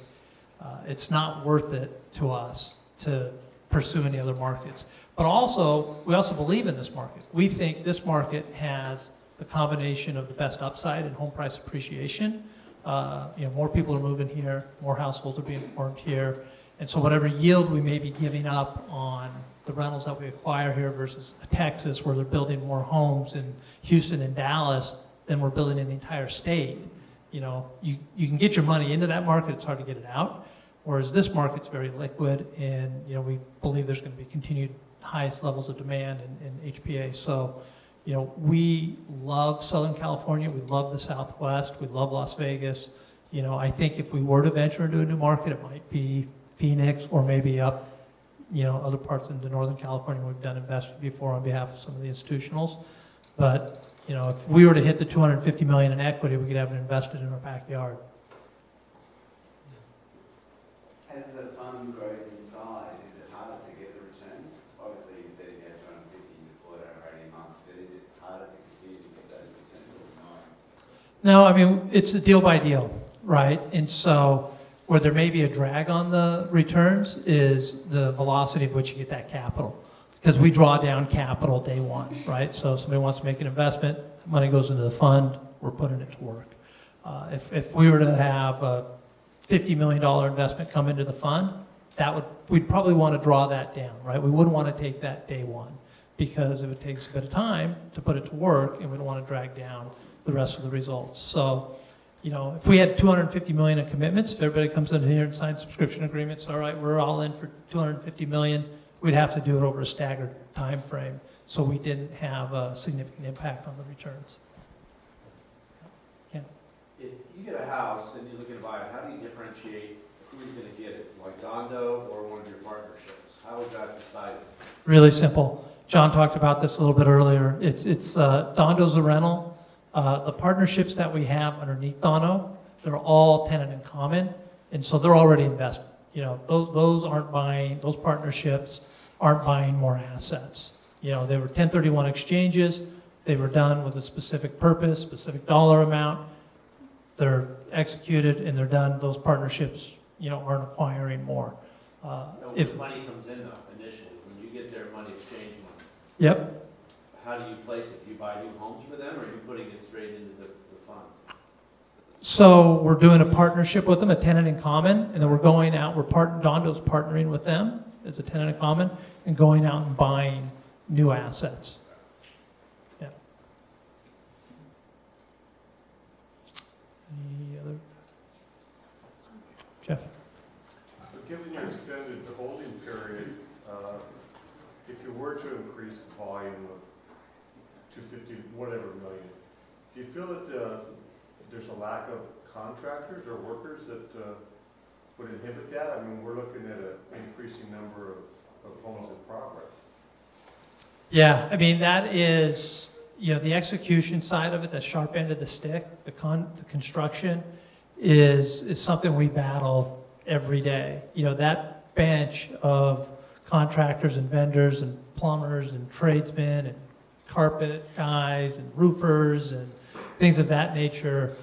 Speaker 1: it's not worth it to us to pursue any other markets. But we also believe in this market. We think this market has the combination of the best upside and home price appreciation. More people are moving here, more households are being formed here, and so whatever yield we may be giving up on the rentals that we acquire here versus Texas, where they're building more homes in Houston and Dallas than we're building in the entire state. You can get your money into that market, it's hard to get it out. Whereas this market's very liquid, and we believe there's going to be continued highest levels of demand in HPA. So, you know, we love Southern California, we love the Southwest, we love Las Vegas. You know, I think if we were to venture into a new market, it might be Phoenix or maybe up, you know, other parts into Northern California. We've done investing before on behalf of some of the institutionals. But, you know, if we were to hit the $250 million in equity, we could have it invested in our backyard.
Speaker 13: As the fund grows in size, is it harder to get the returns? Obviously, you said you had 250 you deployed over 18 months, but is it harder to continue to get those returns or no?
Speaker 1: No, I mean, it's a deal by deal, right? And so where there may be a drag on the returns is the velocity of which you get that capital. Because we draw down capital day one, right? So if somebody wants to make an investment, money goes into the fund, we're putting it to work. If we were to have a $50 million investment come into the fund, we'd probably want to draw that down, right? We wouldn't want to take that day one because it would take us a bit of time to put it to work and we don't want to drag down the rest of the results. So, you know, if we had 250 million in commitments, if everybody comes in here and signs subscription agreements, all right, we're all in for 250 million, we'd have to do it over a staggered time frame so we didn't have a significant impact on the returns.
Speaker 16: If you get a house and you're looking to buy it, how do you differentiate who's going to get it? Like Dondo or one of your partnerships? How is that decided?
Speaker 1: Really simple. John talked about this a little bit earlier. It's Dondo's a rental. The partnerships that we have underneath Dondo, they're all tenant in common, and so they're already invested. You know, those partnerships aren't buying more assets. You know, they were 1031 exchanges. They were done with a specific purpose, specific dollar amount. They're executed and they're done. Those partnerships, you know, aren't acquiring more.
Speaker 16: If money comes in though, initially, when you get their money, exchange money.
Speaker 1: Yep.
Speaker 16: How do you place it? Do you buy new homes for them or are you putting it straight into the fund?
Speaker 1: So we're doing a partnership with them, a tenant in common, and then we're going out, Dondo's partnering with them as a tenant in common and going out and buying new assets. Yeah. Any other? Jeff?
Speaker 17: Given your extended holding period, if you were to increase the volume of 250 whatever million, do you feel that there's a lack of contractors or workers that would inhibit that? I mean, we're looking at an increasing number of homes in progress.
Speaker 1: Yeah, I mean, that is, you know, the execution side of it, the sharp end of the stick, the construction is something we battle every day. You know, that bench of contractors and vendors and plumbers and tradesmen and carpet guys and roofers and things of that nature,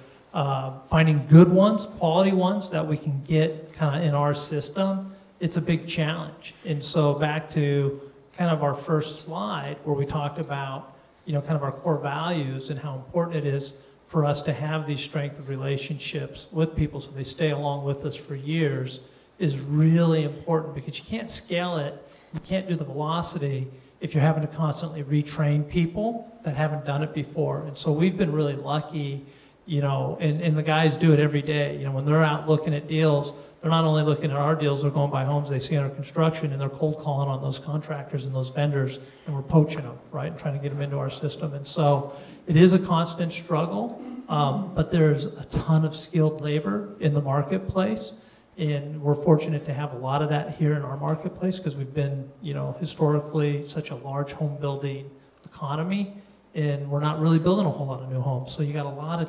Speaker 1: finding good ones, quality ones that we can get kind of in our system, it's a big challenge. And so back to kind of our first slide where we talked about, you know, kind of our core values and how important it is for us to have these strength of relationships with people so they stay along with us for years is really important because you can't scale it, you can't do the velocity if you're having to constantly retrain people that haven't done it before. And so we've been really lucky, you know, and the guys do it every day. You know, when they're out looking at deals, they're not only looking at our deals, they're going by homes they see under construction and they're cold calling on those contractors and those vendors and we're poaching them, right, and trying to get them into our system. And so it is a constant struggle, but there's a ton of skilled labor in the marketplace. And we're fortunate to have a lot of that here in our marketplace because we've been, you know, historically such a large home building economy, and we're not really building a whole lot of new homes. So you got a lot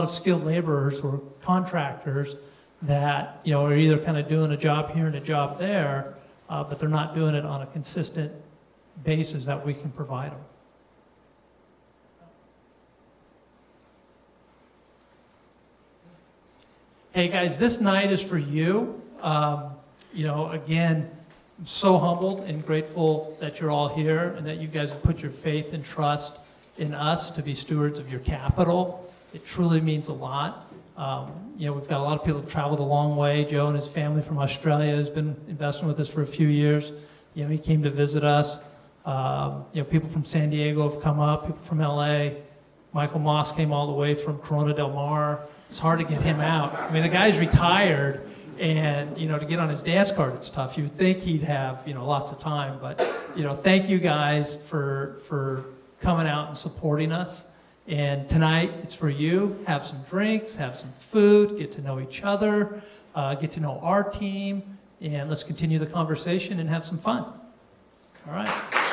Speaker 1: of skilled laborers or contractors that, you know, are either kind of doing a job here and a job there, but they're not doing it on a consistent basis that we can provide them. Hey guys, this night is for you. You know, again, I'm so humbled and grateful that you're all here and that you guys have put your faith and trust in us to be stewards of your capital. It truly means a lot. You know, we've got a lot of people who've traveled a long way. Joe and his family from Australia has been investing with us for a few years. You know, he came to visit us. You know, people from San Diego have come up, people from LA. Michael Moss came all the way from Corona del Mar. It's hard to get him out. I mean, the guy's retired And, to get on his dance card, it's tough. You would think he'd have, lots of time. But, thank you guys for coming out and supporting us. And tonight, it's for you. Have some drinks, have some food, get to know each other, get to know our team, and let's continue the conversation and have some fun. All right.